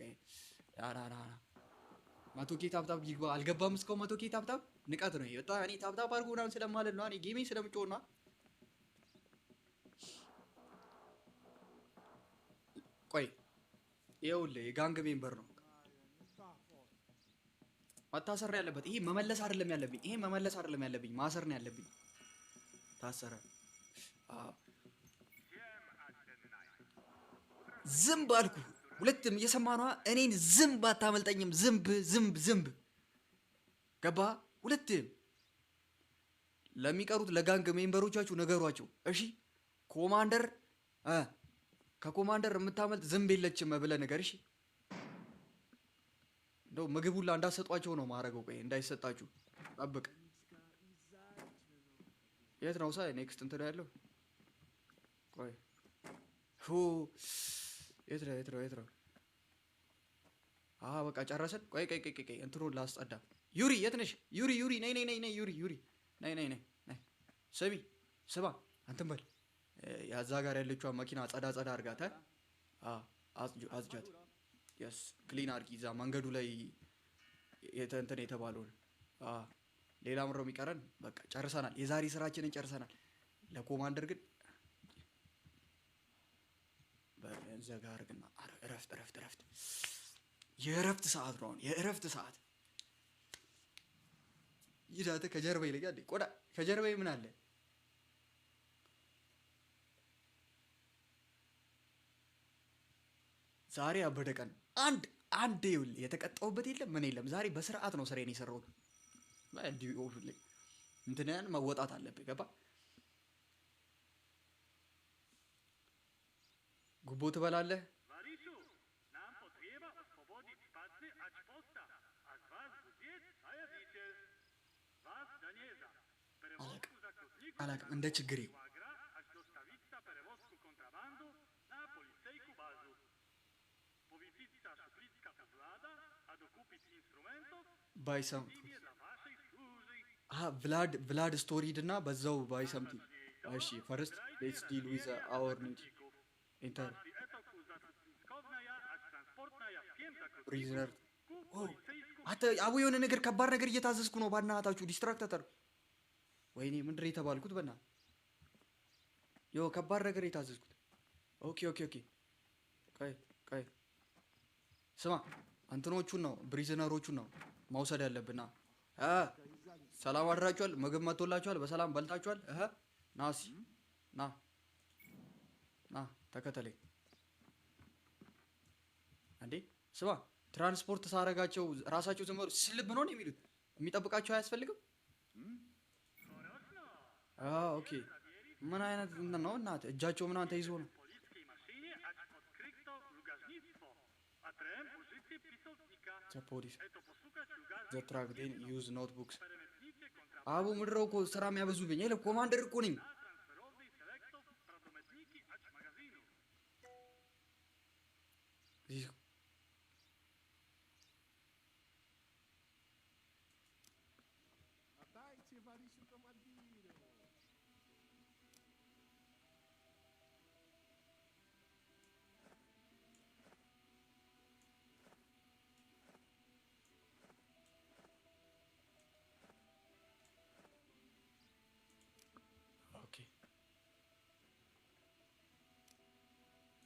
100K ታብታብ ይግባ። አልገባም እስካሁን 100K ታብታብ። ንቀት ነው ይወጣ። እኔ ታብታብ አድርጎ ምናምን ስለማለት ነው። እኔ ጌሜን ስለምጮህ ነው። ቆይ ይኸውልህ የጋንግ ሜምበር ነው መታሰር ያለበት። ይሄ መመለስ አይደለም ያለብኝ፣ ማሰር ነው ያለብኝ። ታሰረ። ዝምብ አልኩ። ሁለትም እየሰማህ እኔን ዝምብ አታመልጠኝም። ዝምብ ገባ። ሁለትም ለሚቀሩት ለጋንግ ሜምበሮቻችሁ ነገሯቸው እሺ። ኮማንደር ከኮማንደር የምታመልጥ ዝምብ የለችም ብለህ ነገር እሺ። እንደው ምግብ ሁላ እንዳሰጧቸው ነው ማረገው። ቆይ እንዳይሰጣችሁ ጠብቅ። የት ነው ሳይ ኔክስት እንትን ያለው? ቆይ የት ነው? በቃ ጨረሰን። ቆይ እንትኑን ላስጸዳ። ዩሪ የት ነሽ? ዩሪ ነይ ዩሪ ነይ። ስማ አንተም በል ያዛ ጋር ያለችዋ መኪና ጸዳ አድርጋት። አጽጃት። የስ ክሊን አድርጊ እዛ መንገዱ ላይ እንትን የተባለውን። ሌላ ምረው የሚቀረን በቃ ጨርሰናል። የዛሬ ስራችንን ጨርሰናል። ለኮማንደር ግን በዘጋ አድርግና እረፍት። የእረፍት ሰዓት ነው አሁን፣ የእረፍት ሰዓት። ይዛተ ከጀርባ ይለኛል። ቆዳ ከጀርባ ምን አለ? ዛሬ አበደ ቀን። አንድ ይኸውልህ የተቀጣሁበት የለም ምን የለም። ዛሬ በስርዓት ነው ስራዬን የሰራሁት። እንዲሁ እንትንን መወጣት አለብህ። ገባ? ጉቦ ትበላለህ? አላቅም እንደ ችግሬ ባይ ሰም ቭላድ ስቶሪድ እና በዛው ባይ ሰምቲንግ። እሺ ፈርስት ሌትስ ዲል ዊዝ አወር ኒድ ኢንተር ፕሪዝነር። አቡ የሆነ ነገር ከባድ ነገር እየታዘዝኩ ነው። ባናታችሁ ዲስትራክተር። ወይኔ ምንድን የተባልኩት? በና ከባድ ነገር የታዘዝኩት። ኦኬ ቆይ ስማ፣ እንትኖቹን ነው ፕሪዝነሮቹን ነው መውሰድ ያለብና። ሰላም አድራችኋል? ምግብ መጥቶላችኋል? በሰላም በልታችኋል? ናሲ ና ተከተለኝ። እንዴ ስማ፣ ትራንስፖርት ሳረጋቸው ራሳቸው ዝም ብሎ ስልብ ነው የሚሉት። የሚጠብቃቸው አያስፈልግም? ኦኬ ምን አይነት ነው እናት? እጃቸው ምናምን ተይዞ ነው። ፖሊስ ዘትራክ ዴን ዩዝ ኖትቡክስ። አቡ ምድረው እኮ ስራ የሚያበዙብኝ። ኮማንደር እኮ ነኝ።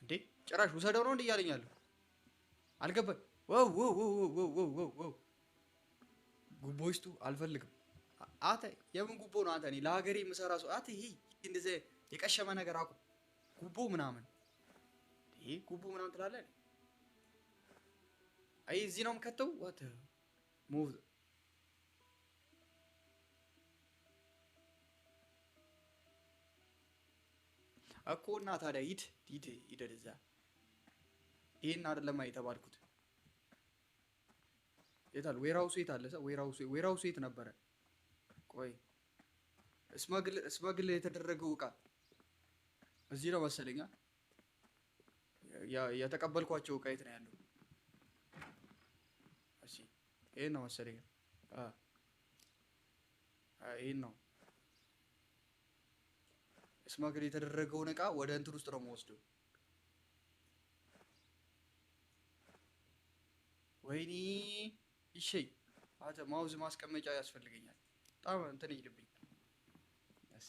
እንዴ ጭራሽ ውሰደው ነው እንዴ እያለኛለሁ? አልገባኝ። ዋው ጉቦ ይስጡ አልፈልግም። አንተ የምን ጉቦ ነው? አንተ እኔ ለሀገሬ የምሰራ ሰው። አንተ ይሄ እንደዚህ የቀሸመ ነገር አቁም። ጉቦ ምናምን ጉቦ ምናምን ትላለህ። አይ እዚህ ነው የምከተው። ዋት ሙቭ እኮ እና ታዲያ ሂድ እዛ። ይሄን አይደለም የተባልኩት። የት አለ ዌራውሱ? የት አለ ዌራውሱ? የት ነበረ? ቆይ ስመግል የተደረገው እቃ እዚህ ነው መሰለኛ። የተቀበልኳቸው እቃ የት ነው ያለው? እሺ ይሄን ነው መሰለኝ። ይሄን ነው ስማግል የተደረገውን እቃ ወደ እንትን ውስጥ ነው የምወስደው። ወይኔ እሺ፣ ማውዝ ማስቀመጫ ያስፈልገኛል። በጣም እንትን ይልብኝ። እሺ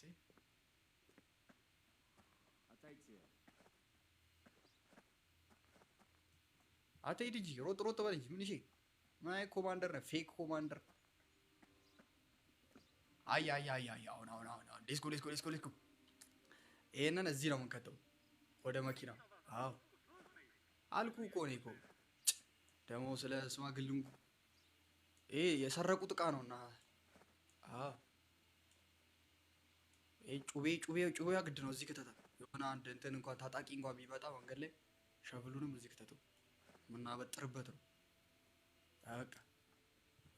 አትሂድ እንጂ ሮጥ በል እንጂ። ምን እሺ፣ ምን አይነት ኮማንደር ነህ? ፌክ ኮማንደር። አይ አሁን ሌትስ ጎ። ይሄንን እዚህ ነው የምንከተው ወደ መኪና። አዎ አልኩህ እኮ እኔ እኮ ደግሞ ስለ ስማግል ይሄ የሰረቁት እቃ ነውና። አዎ ይሄ ጩቤ ግድ ነው እዚህ ከተታ። የሆነ አንድ እንትን እንኳን ታጣቂ እንኳን ቢመጣ መንገድ ላይ ሸብሉንም እዚህ ከተተው የምናበጥርበት ነው።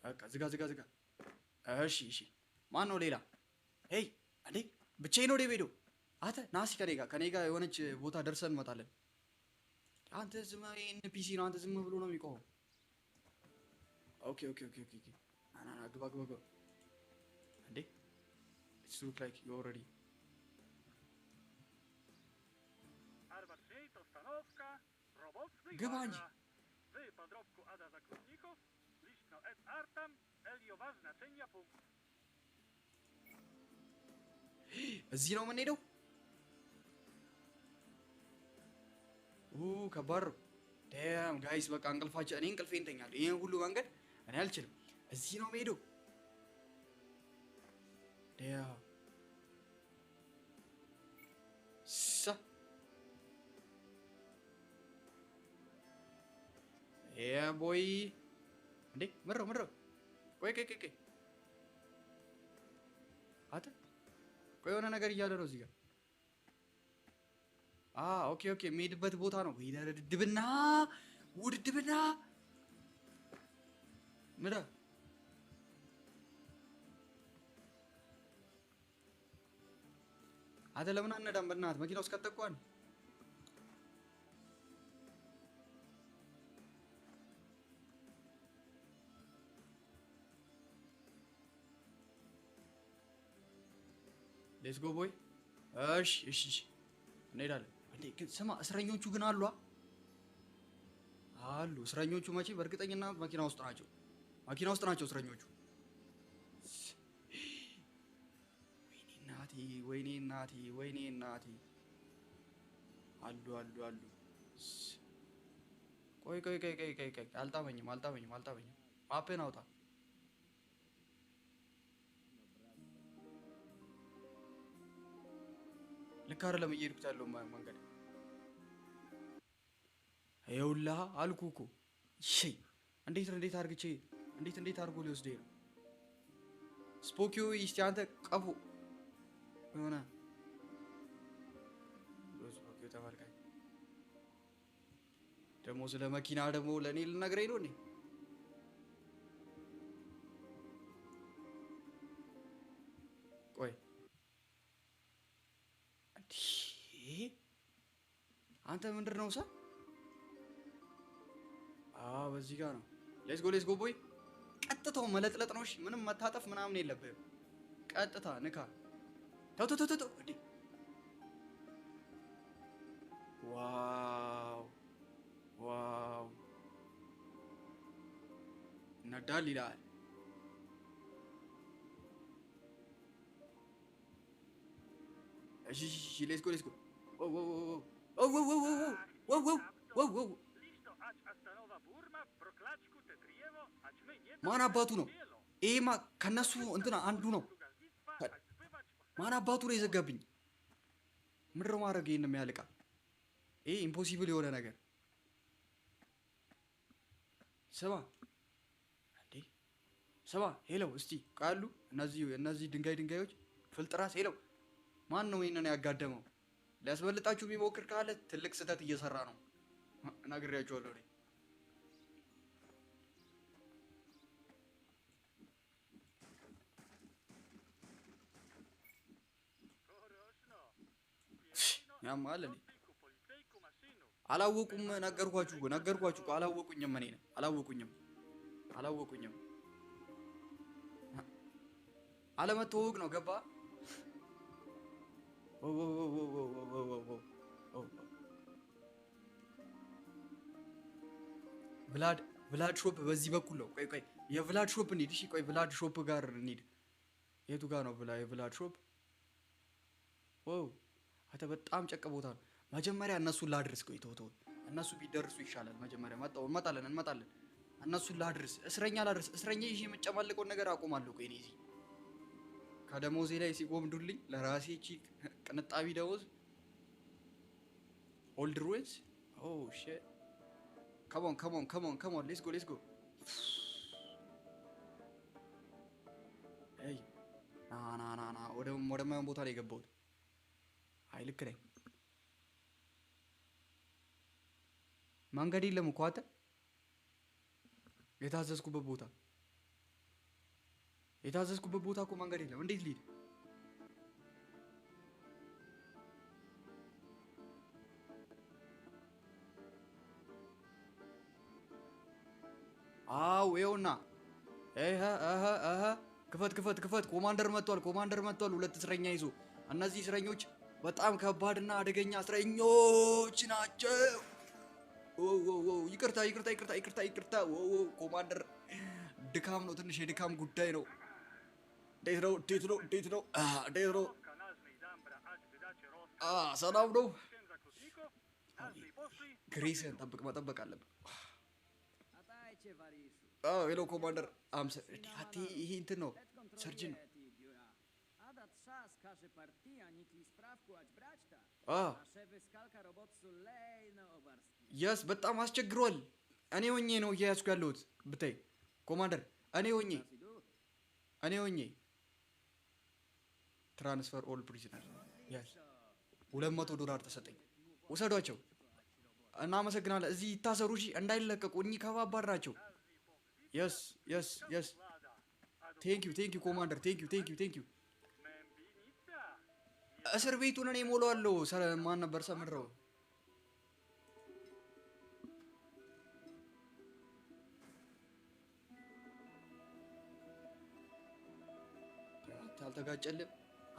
በቃ ዝጋ። እሺ ማን ነው ሌላ? ሄይ አንዴ ብቻዬን ነው ሄዶ። አንተ ናሲ ከኔ ጋር የሆነች ቦታ ደርሰን እንመጣለን። አንተ ዝም ኤንፒሲ ነው። አንተ ዝም ብሎ ነው የሚቆመው። ኦኬ ና ግባ። እንዴ ኢትስ ሉክ ላይክ ዩ ኦልሬዲ ግባ እንጂ Wy, podrobku Ada Zakonników, liczno et artam, eliowa znaczenia punkt. እዚህ ነው የምንሄደው? ከባድ ነው። ዳም ጋይስ በቃ እንቅልፋችን እኔ እንቅልፌን ተኛለሁ። ይሄን ሁሉ መንገድ እኔ አልችልም። እዚህ ነው የምሄደው። ዳም ቦይ እንዴ ምረው ቆይ አተ ቆይ የሆነ ነገር እያለ ነው እዚህ ጋር። ኦኬ የሚሄድበት ቦታ ነው። ወይ ድብና ውድድብና ምራ አተ ለምን አነዳም? በእናትህ መኪና ውስጥ ከተቋን ሌትስ ጎ ቦይ። እሺ እንሄዳለን። እንዴ ግን ስማ፣ እስረኞቹ ግን አሉ እስረኞቹ መቼ በእርግጠኝነት መኪና ውስጥ ናቸው እስረኞቹ። ወይኔ እናቴ አሉ። ቆይ አልጣመኝም። ማፔን አውጣ። ልክ አይደለም እየሄድኩት ያለው መንገድ። ይኸውልህ አልኩህ እኮ እሺ። እንዴት አድርጎ ሊወስደኝ ነው? ስፖኪዮ እስቲ አንተ ቀፎ የሆነ ስፖኪዮ ተመልካች ደግሞ ስለ መኪና ደግሞ ለእኔ ልነግረኝ ነው እንዴ? ቆይ አንተ ምንድን ነው ሰ በዚህ ጋር ነው። ሌትስ ጎ ቦይ። ቀጥታው መለጥለጥ ነው። እሺ ምንም መታጠፍ ምናምን የለብህም። ቀጥታ ንካ። ተው እንዴ! ዋው ነዳል ይላል። እሺ ሌትስ ጎ ማን አባቱ ነው ይሄማ? ከነሱ እንትና አንዱ ነው። ማን አባቱ ነው የዘጋብኝ? ምድር ማድረግ ይሄን የሚያልቃ ይሄ ኢምፖሲብል የሆነ ነገር። ስማ ሄሎ፣ እስቲ ቃሉ እነዚህ ድንጋዮች ፍልጥራስ ሄሎ፣ ማን ነው ይሄንን ያጋደመው? ሊያስበልጣችሁ ቢሞክር ካለ ትልቅ ስህተት እየሰራ ነው። ነግሬያችኋለሁ። ያማል እንዴ? አላወቁም። ነገርኳችሁ። አላወቁኝም። እኔ ነኝ አላወቁኝም። አለመተዋወቅ ነው። ገባ? ቭላድ ሾፕ በዚህ በኩል ነው። ቆይ የቭላድ ሾፕ እንሂድ። እሺ ቆይ ቭላድ ሾፕ ጋር እንሂድ። የቱ ጋር ነው የቭላድ ሾፕ? አተ በጣም ጨቅ ቦታ ነው። መጀመሪያ እነሱን ላድርስ። ቆይ ተው እነሱ ቢደርሱ ይሻላል። መጀመሪያ እንመጣለን። እነሱን ላድርስ። እስረኛ ይዤ የምጨማልቀውን ነገር አቆማለሁ። ቆይ እኔ እዚህ ከደሞዜ ላይ ሲጎምዱልኝ ለራሴ ቺክ ቅንጣቢ ደሞዝ ኦልድ ሩዌንስ ሺት come on let's go አይ ና ወደማይሆን ቦታ ላይ የገባሁት። አይ ልክ ነኝ። መንገድ የለም እኮ አንተ የታዘዝኩበት ቦታ እኮ መንገድ የለም። እንዴት ልሂድ? ይኸውና ክፈት። ኮማንደር መጥቷል። 2 እስረኛ ይዞ። እነዚህ እስረኞች በጣም ከባድና አደገኛ እስረኞች ናቸው። ይቅርታ ኮማንደር ድካም ነው ትንሽ የድካም ጉዳይ ነው እንዴት ነው Wiotka nazwij Dambra, ać wydacie rozkaz. ሰላም ነው Księdza Krótników, nazwij poszli. ግሬስን መጠበቅ አለብን Atajcie, Wariszu. ሄሎ ኮማንደር ይሄ እንትን ነው Let ሰርጅን kontroluje ti biura. Ada trzas każe partia, nikli sprawku ać brać ta. አ Nasze wyskalka robotsu lejno obarski. የስ በጣም አስቸግሯል እኔ ሆኜ ነው እየያዝኩ ያለሁት ብታይ ኮማንደር እኔ ሆኜ ትራንስፈር ኦል ፕሪዝነር የስ $200 ተሰጠኝ ውሰዷቸው እናመሰግናለን እዚህ ይታሰሩ እሺ እንዳይለቀቁ እኚህ ከባባድ ናቸው የስ ቴንክ ዩ ኮማንደር ቴንክ ዩ Mębinica. እስር ቤቱን እኔ ሞላዋለሁ ማን ነበር ሰምረው አልተጋጨልም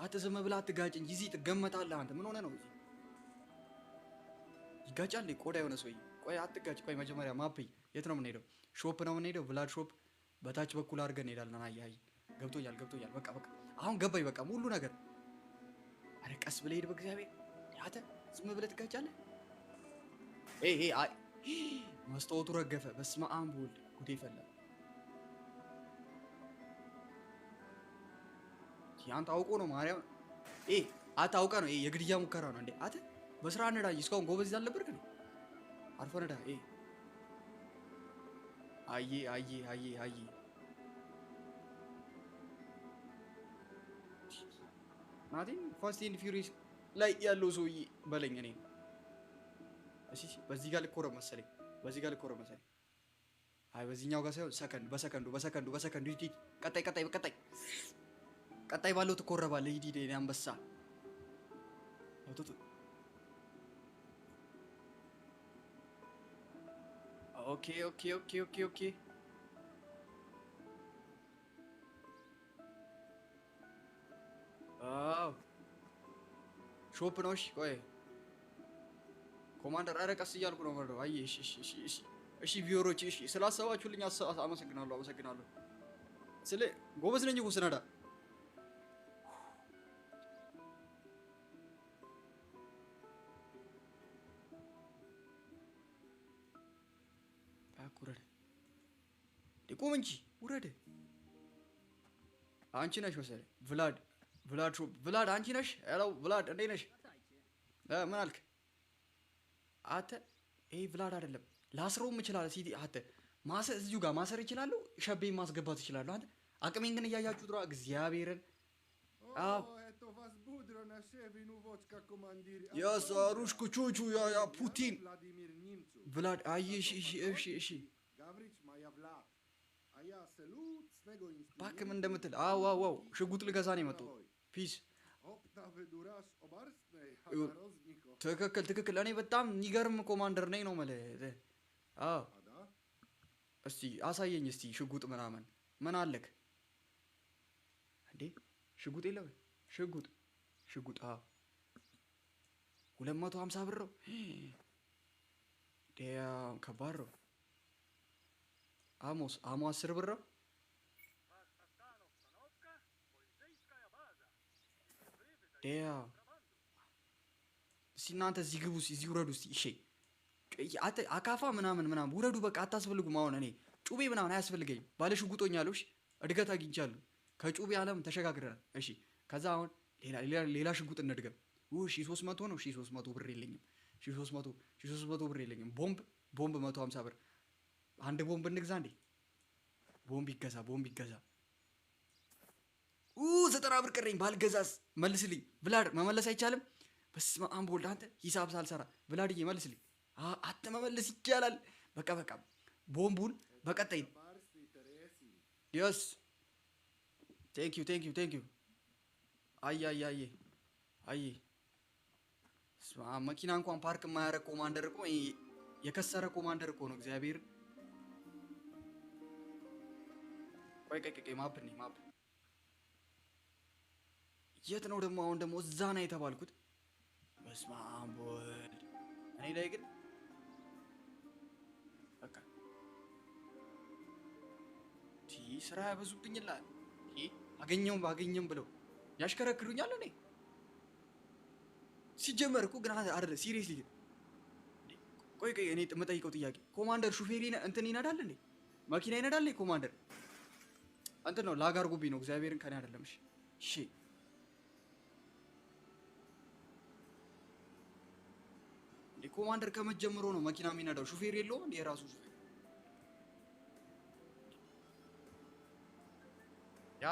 አንተ ዝም ብለህ አትጋጭ እንጂ እዚህ ትገመታለህ አንተ ምን ሆነ ነው እዚህ ይጋጫል ቆዳ የሆነ ሰውዬ ቆይ አትጋጭ ቆይ መጀመሪያ ማፕይ የት ነው የምንሄደው ሾፕ ነው የምንሄደው ቭላድ ሾፕ በታች በኩል አድርገን እንሄዳለን አይ ገብቶኛል በቃ አሁን ገባኝ በቃ ሙሉ ነገር አረ ቀስ ብለህ ሄድ በእግዚአብሔር አንተ ዝም ብለህ ትጋጫለህ አይ መስታወቱ ረገፈ በስመ አብ ወልድ ጉዴ ፈላ ያን ታውቆ ነው ማርያም አታውቀ ነው የግድያ ሙከራ ነው እንዴ አተ በስራ ነዳ እስካሁን ጎበዝ ያልነበርክ ነው አርፈ ነዳ አይ ናቲን ፋስት ኤንድ ፊውሪየስ ላይ ያለው ሰውዬ በለኝ እኔ እሺ በዚህ ጋር ልኮረብ መሰለኝ አይ በዚህኛው ጋር ሳይሆን በሰከንዱ ሂድ ቀጣይ ባለው ትኮረባለህ ሂድ አንበሳ ኦኬ ሾፕ ነው እሺ ቆይ ኮማንደር ኧረ ቀስ እያልኩ ነው ማለት አይ እሺ ቪዮሮች እሺ ስላሰባችሁልኝ አመሰግናለሁ ስለ ጎበዝ ነኝ እኮ ስነዳ ቁም እንጂ ውረድ አንቺ ነሽ መሰለኝ ቭላድ አንቺ ነሽ ሄሎ ቭላድ እንዴት ነሽ ምን አልክ አንተ ይሄ ቭላድ አይደለም ላስረውም እችላለሁ ሲዲ አንተ እዚሁ ጋር ማሰር እችላለሁ ሸቤን ማስገባት እችላለሁ አንተ አቅሜን ግን እያያችሁት ነው እግዚአብሔርን to was budro na szewi nuwoczka komandir. Ruszku ciuciu, ja Putin. Wladimir Niemców. Vlad, እሺ Gawrycz maja Vlad. A ja selucnego እባክህ ምን እንደምትል አው ሽጉጥ ልገዛ ነው የመጣው ፒስ Opta wydurasz obarsnej, roznikov. ትክክል እኔ በጣም የሚገርም ኮማንደር ነኝ ነው ማለት አዎ Ada? እስቲ አሳየኝ እስቲ ሽጉጥ ምናምን ምን አለክ እንዴ ሽጉጥ የለም ሽጉጥ 250 ብር ነው ዲያም ከባድ ነው አሞስ 10 ብር ነው ዲያም እናንተ እዚህ ግቡ እዚህ ውረዱ እስቲ እሺ አካፋ ምናምን ውረዱ በቃ አታስፈልጉም አሁን እኔ ጩቤ ምናምን አያስፈልገኝም ባለ ሽጉጦኛለሁ እሺ እድገት አግኝቻለሁ ከጩቤ ዓለም ተሸጋግረናል እሺ ከዛ አሁን ሌላ ሽጉጥ እንድገም 300 ነው 300 ብር የለኝም 300 ብር የለኝም ቦምብ 150 ብር አንድ ቦምብ እንግዛ እንዴ ቦምብ ይገዛ 90 ብር ቀረኝ ባልገዛስ መልስልኝ ቭላድ መመለስ አይቻልም በስመ አብ ወልድ አንተ ሂሳብ ሳልሰራ ቭላድዬ መልስልኝ አትመመለስ ይቻላል በቃ ቦምቡን በቀጣይ yes thank you አይ መኪና እንኳን ፓርክ የማያረግ ኮማንደር እኮ የከሰረ ኮማንደር እኮ ነው እግዚአብሔር ቆይ ማፕ የት ነው ደግሞ አሁን ደግሞ እዛ ነው የተባልኩት በስመ አብ ወልድ እኔ ላይ ግን ስራ ያበዙብኝላል። አገኘም ብለው ያሽከረክሩኛል። እኔ ሲጀመር እኮ ግን አይደለ ሲሪየስሊ ቆይ እኔ የምጠይቀው ጥያቄ ኮማንደር ሹፌሪ እንትን ይነዳል እንዴ? መኪና ይነዳል እንዴ? ኮማንደር እንትን ነው ላግ አድርጎብኝ ነው እግዚአብሔርን ከኔ አይደለም። እሺ እንዴ ኮማንደር ከመጀመሩ ነው መኪና የሚነዳው። ሹፌር የለውም እንዴ? የራሱ ሹፌር ያ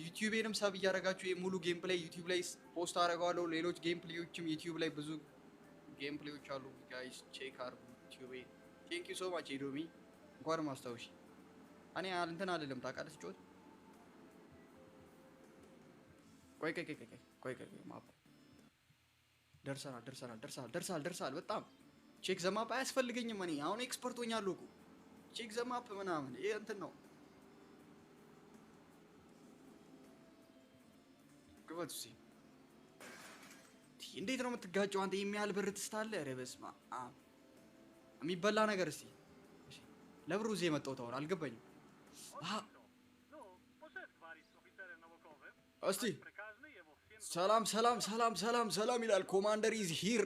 ዩቲዩቤንም ሰብ እያደረጋችሁ የሙሉ ጌም ፕሌይ ዩቲዩብ ላይ ፖስት አደርገዋለሁ። ሌሎች ጌም ፕሌዮችም ዩቲዩብ ላይ ብዙ ጌም ፕሌዮች አሉ። ጋይስ ቼክ አድርጉ ዩቲዩብ። ቴንክ ዩ ሶ ማች ኤዶሚ እንኳንም አስታውሽ። እኔ እንትን አልልም ታውቃለህ ስጮት። ቆይ ማፕ ደርሳል። በጣም ቼክ ዘማፕ አያስፈልገኝም። እኔ አሁን ኤክስፐርት ሆኛለሁ እኮ ቼክ ዘማፕ ምናምን ይሄ እንትን ነው። ግባት እስኪ እንዴት ነው የምትጋጨው አንተ? የሚያህል ብር ትስታለህ? ኧረ በስመ አብ የሚበላ ነገር እስኪ ለብሩ እዚህ የመጣሁት አሁን አልገባኝም። እስቲ ሰላም ይላል። ኮማንደር ኢዝ ሂር።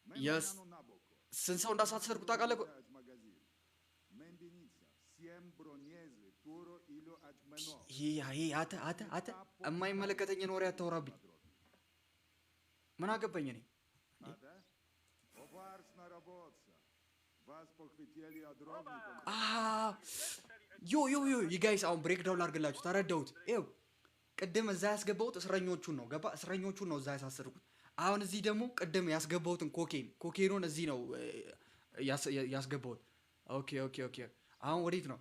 የስ ስንት ሰው እንዳሳሰርኩ ታውቃለህ? አተ የማይመለከተኝን ወሬ አታወራብኝ። ምን አገባኝ እኔ? ይጋይስ አሁን ብሬክ ዳውን ላድርግላችሁ። ተረዳሁት። ይኸው ቅድም እዛ ያስገባሁት እስረኞቹን ነው ገባ? እስረኞቹን ነው እዛ ያሳሰርኩት። አሁን እዚህ ደግሞ ቅድም ያስገባሁትን ኮኬኑን እዚህ ነው ያስገባሁት። ኦኬ አሁን ወዴት ነው?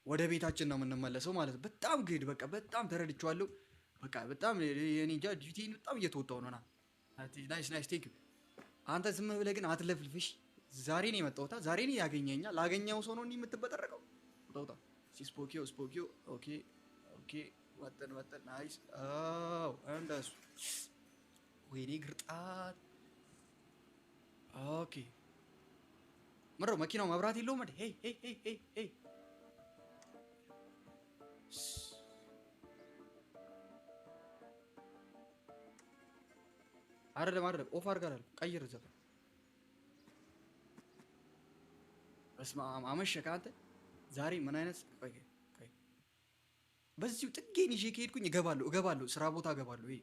ወደ ቤታችን ነው የምንመለሰው ማለት ነው። በጣም ግድ በቃ በጣም ተረድቼዋለሁ። በቃ በጣም እኔ እንጃ ዲዩቲን በጣም እየተወጣሁ ነው። ናይስ ቴንክ ዩ። አንተ ዝም ብለህ ግን አትለፍልፍሽ። ዛሬ ነው የመጣሁት። ዛሬ ነው ያገኘኛል። ላገኘው ሰው ነው እንዲህ የምትበጠረቀው። ወጣ ስፖኪዮ ኦኬ ወጠን ናይስ። አዎ እንደሱ ወይኔ ግርጣት። ኦኬ ምነው መኪናው መብራት የለውም እንዴ? ሄይ አይደለም ኦፍ አድርጋለሁ። ቀይር ዘፈን። በስመ አብ አመሸህ አንተ ዛሬ ምን አይነት ቆይ በዚሁ ጥጌን ይዤ ከሄድኩኝ እገባለሁ ስራ ቦታ እገባለሁ። ይሄ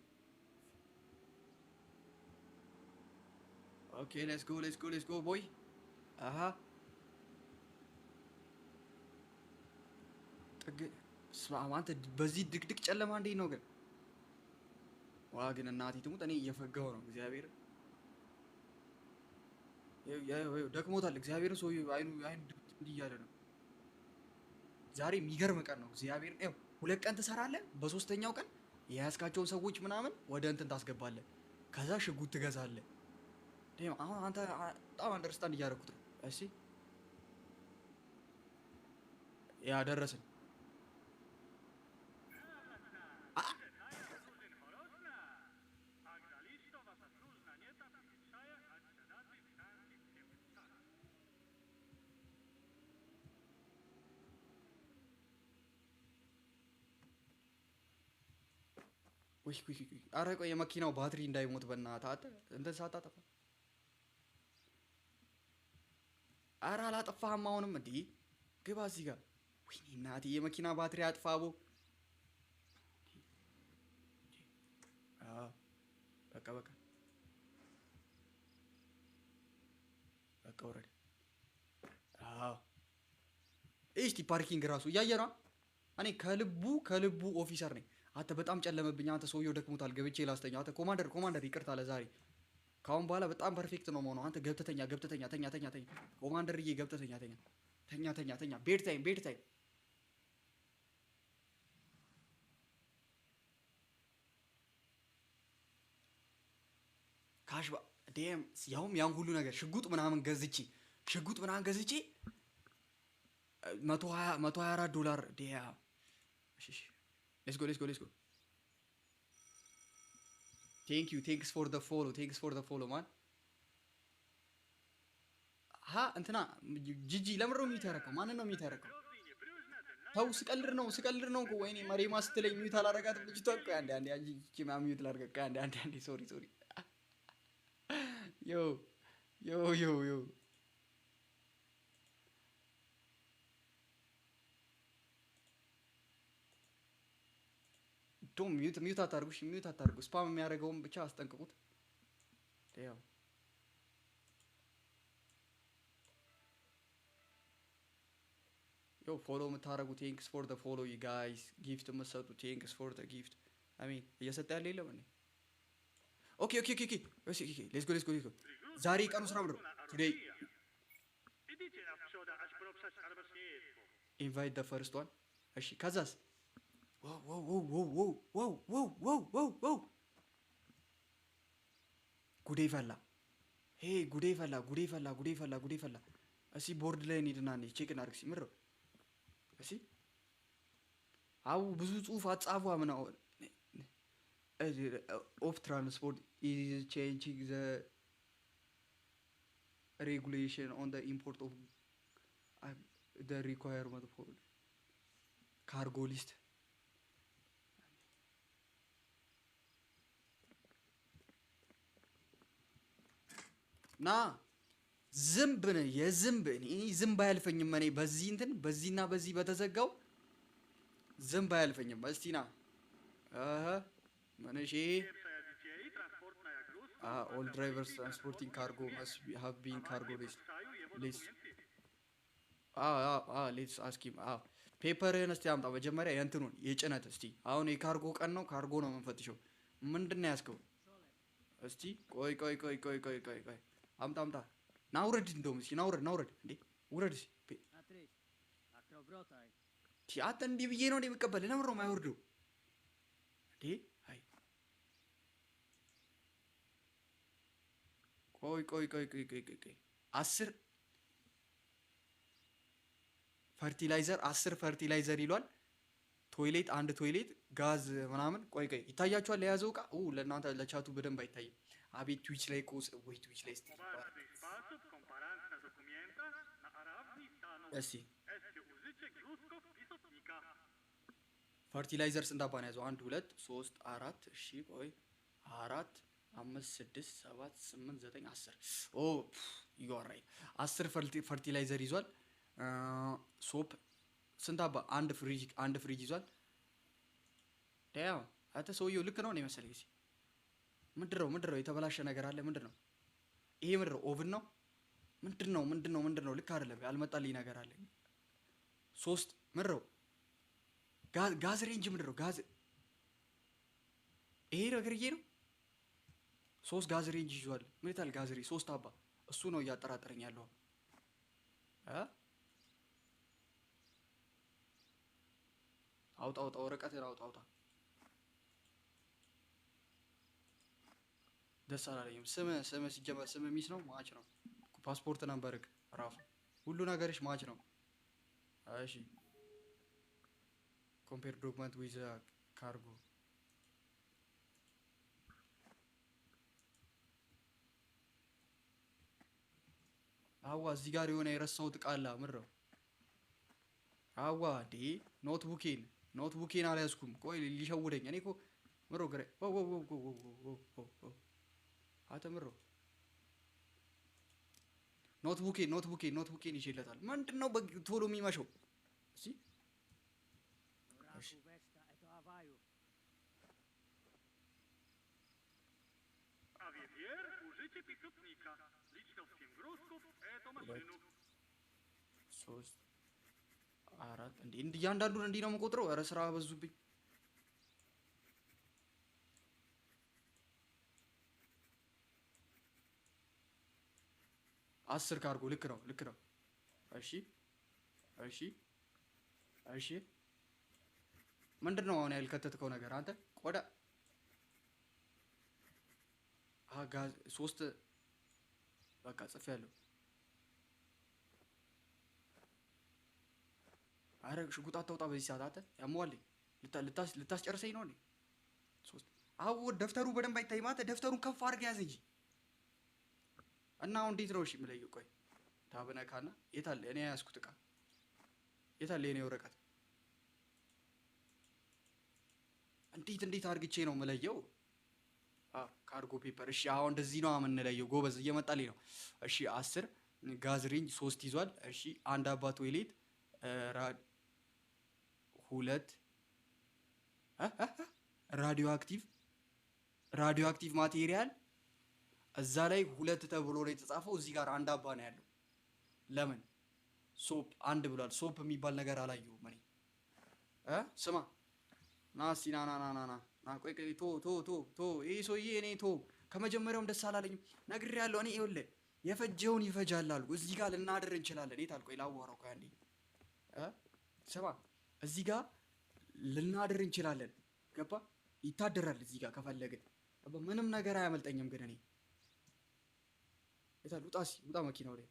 ኦኬ ሌትስ ጎ ቦይ። አሃ ጥግ በስመ አብ አንተ በዚህ ድቅድቅ ጨለማ እንዴት ነው ግን? ዋ ግን እናቴ ትሙት እኔ እየፈጋሁ ነው። እግዚአብሔር ደክሞታል። እግዚአብሔር ሰውዬው አይኑ እንዲህ እያለ ነው። ዛሬ የሚገርም ቀን ነው። እግዚአብሔር ይኸው 2 ቀን ትሰራለህ። በ3ኛው ቀን የያዝካቸውን ሰዎች ምናምን ወደ እንትን ታስገባለህ። ከዛ ሽጉጥ ትገዛለህ። አሁን አንተ በጣም አንደርስታንድ እያደረኩት ነው። እሺ ያ ደረስን። ወይ ኧረ ቆይ የመኪናው ባትሪ እንዳይሞት በእናትህ አንተ እንትን ሳታጠፋ። ኧረ አላጠፋህም አሁንም እንዴ? ግባ እዚህ ጋር። ወይኔ እናቴ የመኪና ባትሪ አጥፋቦ። በቃ ወረድ። እስቲ ፓርኪንግ ራሱ እያየህ ነው። እኔ ከልቡ ኦፊሰር ነኝ። አንተ በጣም ጨለመብኝ። አንተ ሰውየው ደክሞታል። ገብቼ ላስተኛው። አንተ ኮማንደር ይቅርታ ለዛሬ። ካሁን በኋላ በጣም ፐርፌክት ነው መሆኑ። አንተ ገብተተኛ ተኛ። ኮማንደርዬ ገብተተኛ ተኛ። ቤድ ታይም ካሽባ ዴም ያውም ያን ሁሉ ነገር ሽጉጥ ምናምን ገዝቼ 124 ዶላር ዴያ። እሺ ሌትስ ጎ ቴንክስ ፎር ዘ ፎሎ ማን። ሀ እንትና ጂጂ ለምን ነው ሚዩት ያደረገው? ማንን ነው ሚዩት ያደረገው? ተው ስቀልድ ነው እኮ ወይኔ መሬማ ስትለኝ ሚዩት አላረጋትም ልጅቷ። ቆይ አንዴ አንቺ ሚዩት ላድርግ። ቆይ አንዴ ሶሪ ዮ ዶም ሚዩት አታርጉ። እሺ ሚዩት አታርጉ። ስፓም የሚያደርገውን ብቻ አስጠንቅቁት። ያው ፎሎ የምታደርጉ ቴንክስ ፎር ዘ ፎሎ ዩ ጋይስ። ጊፍት የምትሰጡ ቴንክስ ፎር ዘ ጊፍት። አይ ሚን እየሰጠ ያለ የለም እንዴ? ኦኬ ሌትስ ጎ። ዛሬ ቀኑ ስራ ምንድን ነው? ቱዴይ ኢንቫይት ዘ ፈርስት ዋን። እሺ ከዛስ? ዋው ጉዴ ፈላ። ጉዴ ፈላ። እሺ ቦርድ ላይ እንሂድና ቼክ እናድርግ። እሺ ምንድን ነው? እሺ አው ብዙ ጽሁፍ አጻፏ ምን ኦፍ ትራንስፖርት ኢዝ ቼንጂንግ ዘ ሬጉሌሽን ኦን ዘ ኢምፖርት ኦፍ ዘ ሪኳየርመንት ፎር ካርጎ ሊስት። ና ዝምብ ነው የዝምብ እኔ ዝምብ አያልፈኝም። እኔ በዚህ እንትን በዚህና በዚህ በተዘጋው ዝምብ አያልፈኝም። እስቲ ና ምን እሺ ኦል ድራይቨርስ ትራንስፖርቲንግ ካርጎ መስት ሃቭ ቢን ካርጎ ሊስት ሌትስ አስኪም ፔፐርህን እስቲ አምጣ መጀመሪያ የእንትኑን የጭነት። እስቲ አሁን የካርጎ ቀን ነው፣ ካርጎ ነው የምንፈትሸው። ምንድን ነው ያዝከው? እስቲ ቆይ አምጣ ና ውረድ። እንደውም እስኪ ና ውረድ እንዴ ውረድ። አንተ እንዲህ ብዬ ነው የምቀበልህ? ለምን ነው የማይወርደው እንዴ? አይ ቆይ 10 ፈርቲላይዘር ይሏል። ቶይሌት አንድ ቶይሌት ጋዝ ምናምን። ቆይ ይታያችኋል የያዘው እቃ? ለእናንተ ለቻቱ በደንብ አይታይም። አቤት ትዊች ላይ ኮስ ወይ ትዊች ላይ እስቲ ፈርቲላይዘርስ እንዳባን ያዘው 1 2 3 4 እሺ ቆይ 4 5 6 7 8 9 10 ኦ ዩ አር ራይት 10 ፈርቲላይዘር ይዟል። ሶፕ ስንት አባ? አንድ ፍሪጅ ይዟል። ዳው አተ ሰውየው ልክ ነው እኔ መሰለኝ። እሺ ምንድነው የተበላሸ ነገር አለ? ምንድነው ይሄ? ምንድነው ኦቭን ነው? ምንድነው ልክ አይደለም። ያልመጣልኝ ነገር አለ። 3 ምንድነው ጋዝ ሬንጅ ምንድነው ጋዝ? ይሄ ነገርዬ ነው። 3 ጋዝ ሬንጅ ይዟል። ምን ይታል ጋዝ ሬንጅ 3 አባ? እሱ ነው እያጠራጠረኝ ያለው። አውጣ ወረቀት አውጣ። ደስ አላለኝም። ስም ሲጀመር ስም ሚስ ነው ማች ነው። ፓስፖርት ነምበርክ ራሱ ሁሉ ነገርሽ ማች ነው። እሺ ኮምፔር ዶክመንት ዊዝ ካርጎ አዋ እዚህ ጋር የሆነ የረሳሁት ዕቃ አለ። ምንድነው? አዋ ዲ ኖትቡኬን አልያዝኩም። ቆይ ሊሸውደኝ እኔ እኮ ምሮ ገረ አተ ምሮ ኖትቡኬን ይዤለታል። ምንድነው ቶሎ የሚመሸው? እሺ ሶስት አራት እንዴ እያንዳንዱን እንዲህ ነው የምቆጥረው? ኧረ ስራ በዙብኝ። አስር ካርጎ ልክ ነው። እሺ ምንድነው አሁን ያልከተትከው ነገር አንተ? ቆዳ ጋዝ 3 በቃ ጽፌያለሁ። አረ ሽጉጥ አታውጣ በዚህ ሰዓት አንተ ያሟልኝ። ልታስጨርሰኝ ነው እንዴ? 3 አው ደፍተሩ በደንብ አይታይም። አንተ ደፍተሩን ከፍ አድርገህ ያዝ እንጂ እና አሁን እንዴት ነው እሺ የምለየው? ቆይ ታብነካና የታለ እኔ ያዝኩት ዕቃ የታለ የኔ ወረቀት እንዴት አድርግቼ ነው የምለየው? ካርጎ ፔፐር። እሺ አሁን እንደዚህ ነው የምንለየው። ጎበዝ እየመጣልኝ ነው። እሺ 10 ጋዝ ሬንጅ 3 ይዟል። እሺ አንድ አባ ቶይሌት 2 ራዲዮ አክቲቭ ማቴሪያል እዛ ላይ 2 ተብሎ ነው የተጻፈው። እዚህ ጋር አንድ አባ ነው ያለው። ለምን ሶፕ አንድ ብሏል? ሶፕ የሚባል ነገር አላየሁም እኔ። ስማ ና እስኪ ና ቆይ ቶ ይሄ ሰውዬ እኔ ቶ ከመጀመሪያውም ደስ አላለኝም። ነግሬያለሁ። እኔ ይኸውልህ የፈጀውን ይፈጃል አልኩ። እዚህ ጋር ልናድር እንችላለን። የት አልኩኝ ላዋራው ቆይ አንዴ ስማ እዚህ ጋር ልናድር እንችላለን። ገባ ይታደራል እዚህ ጋር ከፈለግን። ምንም ነገር አያመልጠኝም። ግን እኔ የት አለ? ውጣ መኪናው ላይ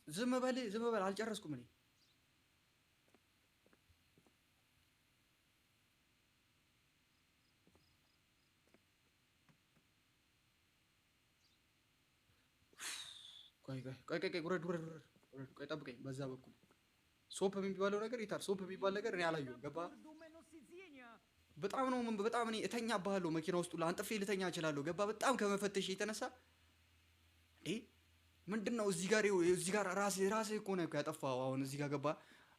ዝም በል አልጨረስኩም እኔ። ቆይ ውረድ ቆይ ጠብቀኝ። በዛ በኩል ሶፕ የሚባለው ነገር ይታል። ሶፕ የሚባል ነገር እኔ አላየሁም። ገባ በጣም እኔ እተኛብሃለሁ መኪና ውስጥ አንጥፌ ልተኛ እችላለሁ። ገባ በጣም ከመፈተሽ የተነሳ ምንድነው እዚህ ጋር ራስህ እኮ ነው ያጠፋው። አሁን እዚህ ጋር ገባ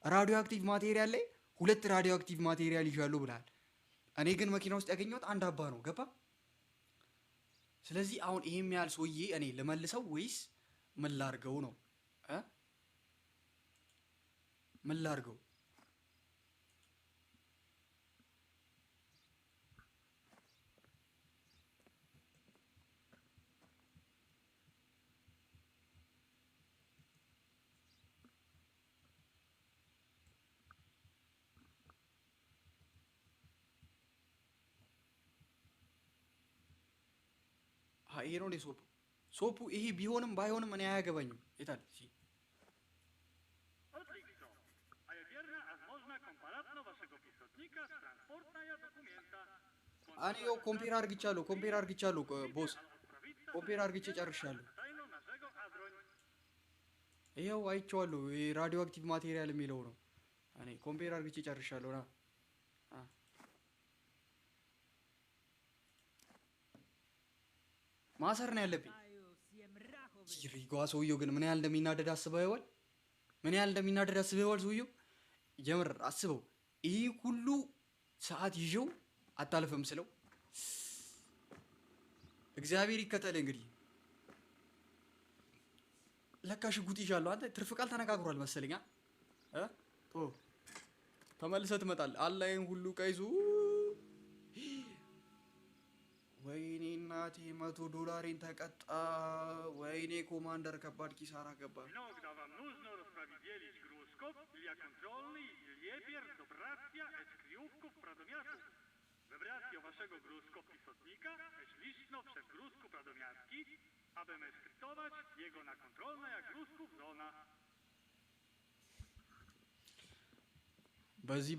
ራዲዮ አክቲቭ ማቴሪያል ላይ 2 ራዲዮ አክቲቭ ማቴሪያል ይዣለሁ ብለሃል። እኔ ግን መኪና ውስጥ ያገኘሁት አንድ አባ ነው። ገባ ስለዚህ አሁን ይሄም ያህል ሰውዬ እኔ ልመልሰው ወይስ ምን ላድርገው ነው? ምን ላድርገው? ይሄ ነው እንደ ሶፑ ይሄ ቢሆንም ባይሆንም እኔ አያገባኝም። የታል? እኔ ያው ኮምፔር አድርግቻለሁ ቦስ ኮምፔር አድርግቼ ጨርሻለሁ። ይኸው አይቼዋለሁ። ራዲዮ አክቲቭ ማቴሪያል የሚለው ነው። እኔ ኮምፔር አድርግቼ ጨርሻለሁ። ና ማሰር ነው ያለብኝ። ሪጓ ሰውየው ግን ምን ያህል እንደሚናደድ አስበዋል? ሰውየው የምር አስበው። ይህ ሁሉ ሰዓት ይዤው አታልፍም ስለው እግዚአብሔር ይከተል። እንግዲህ ለካ ሽጉጥ ይዣለሁ። አንተ ትርፍ ቃል ተነጋግሯል መሰለኝ። ተመልሰህ ትመጣለህ። አላይን ሁሉ ቀይዙ ወይኔ እናቴ $100 ተቀጣ። ወይኔ ኮማንደር ከባድ ኪሳራ ገባ። በዚህ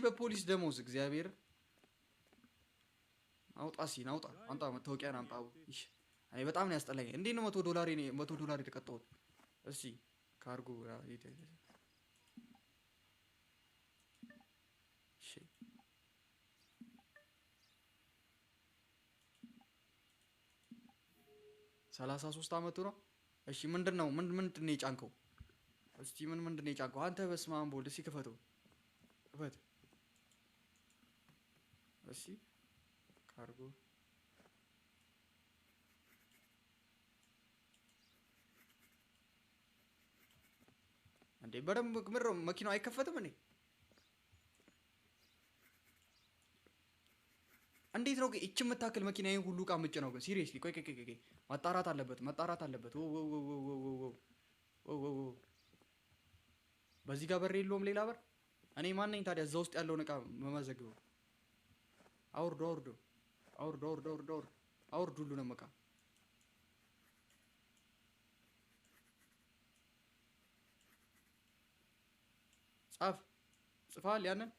በፖሊስ ደሞዝ እግዚአብሔር አምጣ መታወቂያን አምጣ። እኔ በጣም ነው ያስጠላኝ። እንዴት ነው $100 የተቀጣሁት? እስቲ ካርጎ እሺ 33 አመቱ ነው። እሺ ምንድን ነው የጫንከው? እስቲ ምንድን ነው የጫንከው አንተ? በስመ አብ ወልድ። እስቲ ክፈት እሺ ካርጎ እንዴ በደንብ ምረው። መኪናው አይከፈትም እንዴ? እንዴት ነው እቺ የምታክል መኪና ይሄን ሁሉ ዕቃ ምጭ ነው? ግን ሲሪየስሊ ቆይ ማጣራት አለበት። በዚህ ጋር በር የለውም ሌላ በር? እኔ ማን ነኝ ታዲያ እዛ ውስጥ ያለውን ዕቃ መመዘግበው? አውርድ ሁሉንም ዕቃ። ጽፋል ያንን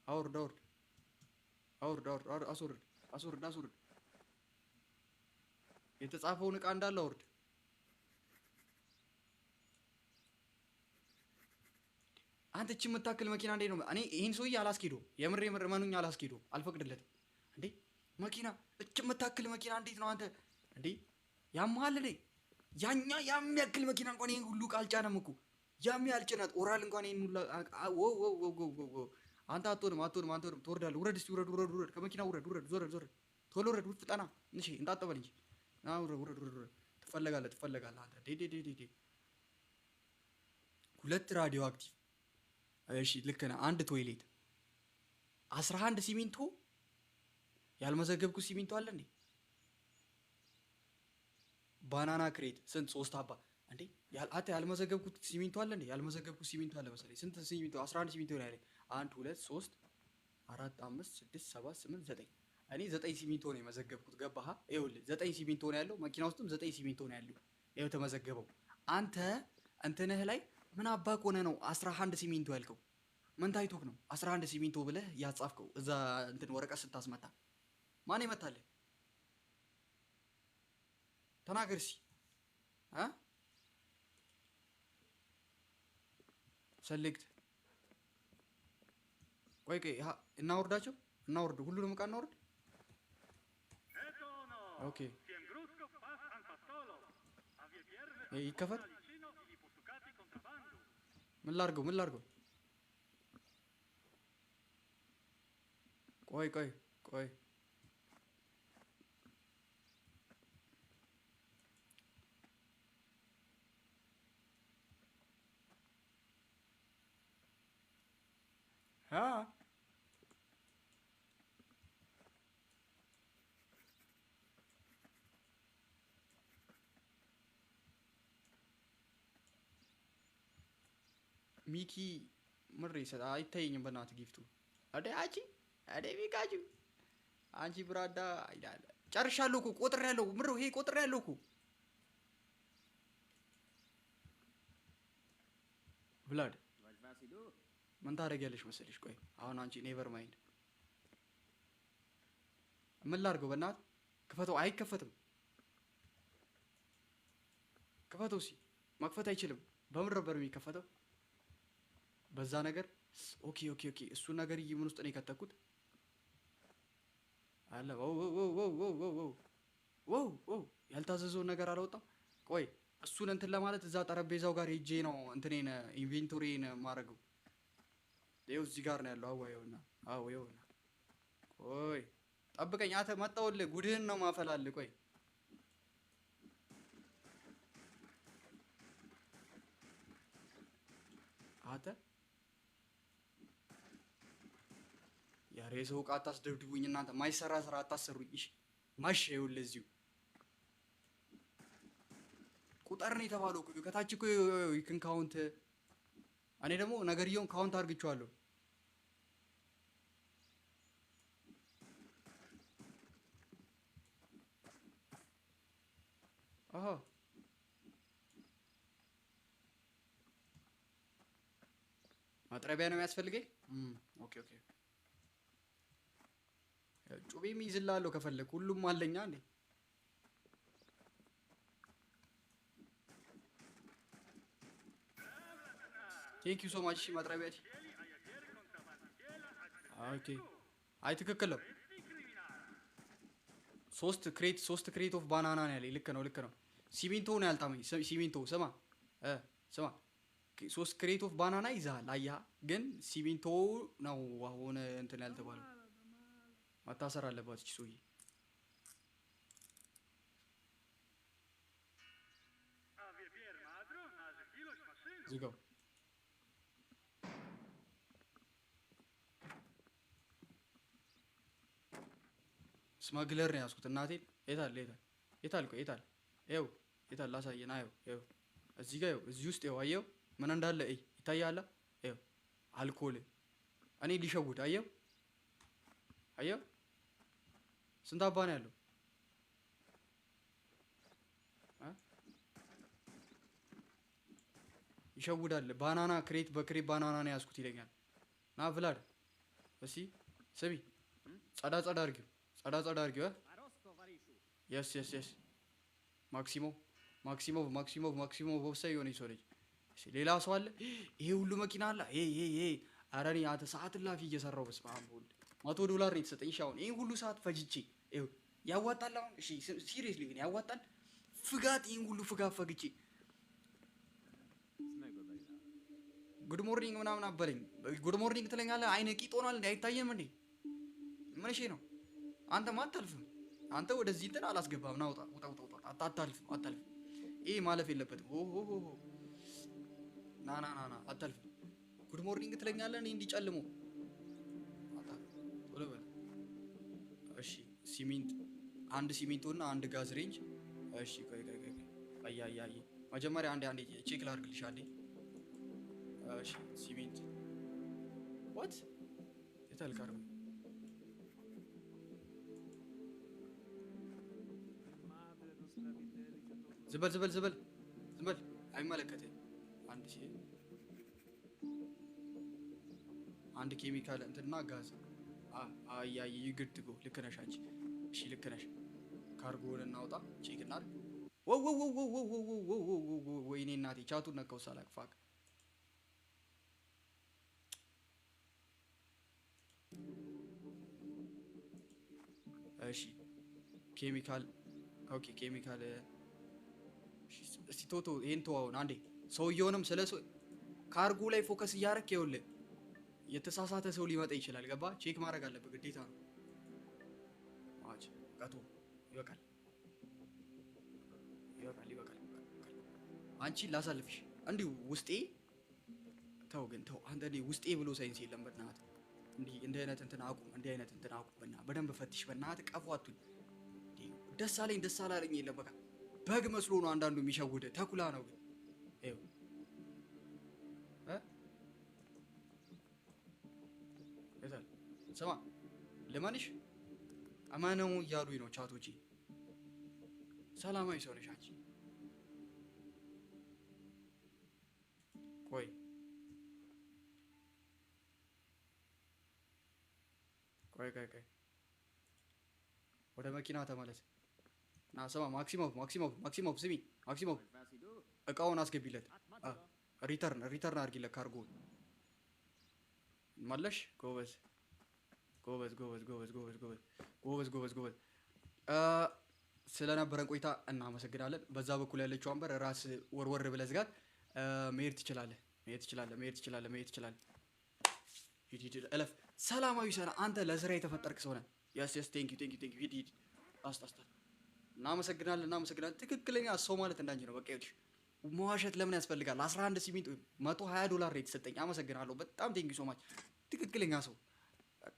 አውርድ አስወርድ የተጻፈውን እቃ እንዳለ አውርድ። አንተ እቺ የምታክል መኪና እንዴት ነው? እኔ ይሄን ሰውዬ አላስኬደውም። የምር መኑኝ አላስኬደውም። አልፈቅድለትም። እንዴ መኪና እቺ የምታክል መኪና እንዴት ነው አንተ እንዴ? ያማል እንዴ? ያሚያክል መኪና እንኳን ይሄን ሁሉ ቃል ጫነም እኮ ያሚያል ጭነት ኦራል እንኳን ይሄን ሁሉ አንተ አትሆንም። ትወርዳለህ። ውረድ እስቲ ውረድ። ከመኪናው ውረድ። ዞር ቶሎ ውረድ። ፍጠና እሺ፣ እንዳጠበል እንጂ ውረድ። ትፈለጋለህ አንተ ዴ 2 ራዲዮ አክቲቭ። እሺ ልክ ነህ። 1 ቶይሌት 11 ሲሚንቶ። ያልመዘገብኩ ሲሚንቶ አለ እንዴ? ባናና ክሬት ስንት? 3 አባ እንዴ? ያልመዘገብኩት ሲሚንቶ አለ እንዴ? ያልመዘገብኩት ሲሚንቶ አለ መሰለኝ። ስንት ሲሚንቶ? 11 ሲሚንቶ ነው ያለኝ። 1 2 3 4 5 6 7 8 9 እኔ 9 ሲሚንቶ ነው የመዘገብኩት። ገባህ? ይኸውልህ 9 ሲሚንቶ ነው ያለው መኪና ውስጥም 9 ሲሚንቶ ነው ያለው። ይኸው ተመዘገበው። አንተ እንትንህ ላይ ምን አባክ ሆነ ነው 11 ሲሚንቶ ያልከው? ምን ታይቶክ ነው 11 ሲሚንቶ ብለህ ያጻፍከው? እዛ እንትን ወረቀት ስታስመታ ማን ይመታልህ? ተናገር እስኪ ሰሌክት ቆይ እናወርዳቸው። ሁሉንም ዕቃ እናወርድ። ኦኬ ይከፈት። ምን ላድርገው? ቆይ ሚኪ ምሬ አይታየኝም። በእናትህ ጊፍቱ አደ ሚካጁ አንቺ ብራዳ ይላል። ጨርሻለሁ እኮ ቆጥሬያለሁ። ምረው ይሄ ቆጥሬያለሁ እኮ ብላድ ምን ታደርጊያለሽ መሰለሽ? ቆይ አሁን አንቺ ኔቨር ማይንድ ምን ላድርገው? በእናትህ ክፈተው። አይከፈትም። ክፈተው። መክፈት አይችልም። በምን ነበር የሚከፈተው? በዛ ነገር ኦኬ እሱን ነገር ምን ውስጥ ነው የከተኩት? አለ ያልታዘዘውን ነገር አላወጣም። ቆይ እሱን እንትን ለማለት እዛ ጠረጴዛው ጋር ሄጄ ነው እንትኔን ኢንቬንቶሪን ማድረገው። ይኸው እዚህ ጋር ነው ያለው። ይኸውና ቆይ ጠብቀኝ። አንተ መጣሁልህ። ጉድህን ነው ማፈላለህ። ቆይ አንተ ያሬ ሰው ዕቃ አታስደብድቡኝ እናንተ። ማይሰራ ስራ አታሰሩኝ። እሺ ማሽ ይኸውልህ እዚሁ ቁጥር ነው የተባለው እኮ ከታች እኮ ይክን ካውንት። እኔ ደግሞ ነገርየውን ካውንት አድርግቼዋለሁ። ማጥረቢያ ነው የሚያስፈልገኝ። ኦኬ ጩቤም ይዝላለሁ ከፈለክ። ሁሉም አለኛ እንዴ? ቴንክ ዩ ሶ ማች። ማጥረቢያ ኦኬ። አይ ትክክል ነው። 3 ክሬት ኦፍ ባናና ነው ያለኝ። ልክ ነው። ሲሚንቶ ነው ያልጣመኝ። ሲሚንቶ ስማ 3 ክሬት ኦፍ ባናና ይዛል። አያ ግን ሲሚንቶ ነው አሁን እንትን ያልተባለው። መታሰር አለባት እቺ ሰውዬ። ዝጋው። ስማግለር ነው ያዝኩት። እናቴን የታል? ይኸው የታል? ላሳየን። ይኸው እዚህ ጋር እዚህ ውስጥ ይኸው አየው ምን እንዳለ ይታያል። ይኸው አልኮል እኔ ሊሸውድ አየው ስንት አባ ነው ያለው? ይሸውዳል። ባናና ክሬት በክሬት ባናና ነው ያዝኩት ይለኛል። ና ቭላድ እሺ ስሚ፣ ጸዳ አድርጊው። የስ ማክሲሞቭ ወሳኝ የሆነ ሰው ልጅ። እሺ ሌላ ሰው አለ? ይሄ ሁሉ መኪና አለ? ኧረ እኔ አንተ ሰዓት ላፊ እየሰራው በስመ አብ ወልድ $100 ነው የተሰጠኝ። እሺ አሁን ይሄን ሁሉ ሰዓት ፈጅቼ ይኸው ያዋጣል? አሁን እሺ ሲሪየስሊ ግን ያዋጣል? ፍጋት ይሄን ሁሉ ፍጋት ፈግቼ ጉድ ሞርኒንግ ምናምን አበለኝ። ጉድ ሞርኒንግ ትለኛለህ? አይነ ቂጥ ሆኗል እንዴ? አይታየም እንዴ? ምን እሺ ነው አንተማ አታልፍም። አንተ ወደዚህ እንትን አላስገባም። ና ውጣ አታልፍም። ይሄ ማለፍ የለበትም። ና አታልፍም። ጉድ ሞርኒንግ ትለኛለህ? እኔ እንዲጨልሞ ቶሎ በል እሺ። አንድ ሲሚንቶ እና አንድ ጋዝ ሬንጅ። እሺ ቆይ አያ መጀመሪያ አንዴ ቼክ ላድርግልሽ አንዴ። እሺ ሲሚንት what የታልካርም ዝበል አይመለከትም። አንድ ኬሚካል እንትና ጋዝ ይግድጎ ልክ ነሽ አንቺ። እሺ ልክ ነሽ። ካርጎውን እናውጣ ቼክ እናድርግ። ወይኔ እናቴ ቻቱን ነካው ሳላቅ ፋክ። እሺ ኬሚካል ኦኬ ኬሚካል እስቲ ቶቶ ይሄን ተዋውን አንዴ። ሰውየውንም ስለ ካርጎ ላይ ፎከስ እያደረክ ይኸውልህ የተሳሳተ ሰው ሊመጣ ይችላል። ገባ? ቼክ ማድረግ አለበት ግዴታ ነው። አጭ ጋቶ ይበቃል። አንቺ ላሳልፍሽ እንዲሁ ውስጤ ተው አንተ እኔ ውስጤ ብሎ ሳይንስ የለም። በእናትህ እንዲህ አይነት እንትን አቁም። በእናትህ በደንብ ፈትሽ። በእናትህ ቀፉ አቱኝ። ደስ አላለኝ የለም። በቃ በግ መስሎ ነው አንዳንዱ የሚሸውደ ተኩላ ነው ግን ይኸው ስማ ለማንሽ አማነው እያሉኝ ነው ቻቶቼ። ሰላማዊ ሰው ነሽ አንቺ። ቆይ ወደ መኪና ተመለስ እና ስማ ማክሲሞቭ ስሚ ማክሲሞቭ እቃውን አስገቢለት። ሪተርን አድርጊለት ካርጎ መለሽ። ጎበዝ ስለነበረን ቆይታ እናመሰግናለን። በዛ በኩል ያለችው አንበር ራስ ወርወር ብለህ ዝጋት። መሄድ ትችላለህ። ሂድ እለፍ። ሰላማዊ ሰራ። አንተ ለስራ የተፈጠርክ ሰው ነህ። የስ ቴንክ ዩ ሂድ አስታስታ። እናመሰግናለን። ትክክለኛ ሰው ማለት እንዳንቺ ነው። በቃ ይኸውልሽ መዋሸት ለምን ያስፈልጋል? 11 ሲሚንቶ $120 ነው የተሰጠኝ። አመሰግናለሁ በጣም ቴንክ ዩ ሶ ማች። ትክክለኛ ሰው በቃ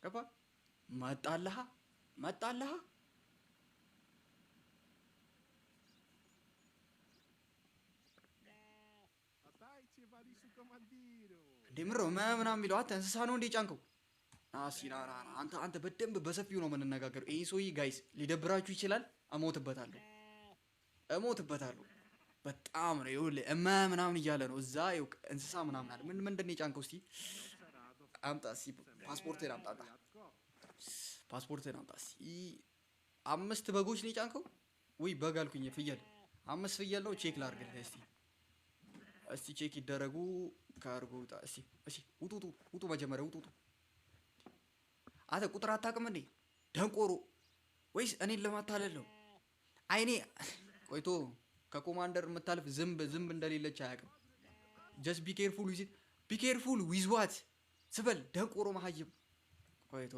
ገባ። መጣልሃ እንደምሮ ምናምን የሚለው አንተ እንስሳ ነው እንዴ ጫንከው? አንተ በደንብ በሰፊው ነው የምንነጋገረው። ይሄ ሰውዬ ጋይስ ሊደብራችሁ ይችላል። እሞትበታለሁ በጣም ነው ይኸውልህ ምናምን እያለ ነው እዛ እንስሳ ምናምን አለ። ምንድን ነው የጫንከው? እስቲ አምጣ እስቲ ፓስፖርቴን አምጣ። እስቲ 5 በጎች ነው የጫንከው? ውይ በግ አልኩኝ፣ ፍየል። 5 ፍየል ነው። ቼክ ላድርግልህ እስቲ ቼክ ይደረጉ። ካርጎ ውጣ እስቲ። ውጡ መጀመሪያ ውጡ። አንተ ቁጥር አታውቅም እንዴ ደንቆሮ? ወይስ እኔን ለማታለል ነው? አይኔ ቆይቶ ከኮማንደር የምታልፍ ዝንብ እንደሌለች አያውቅም። ጀስት ቢ ኬርፉል ዊዝ ዋት ስበል ደንቆሮ መሀይም። ቆይቶ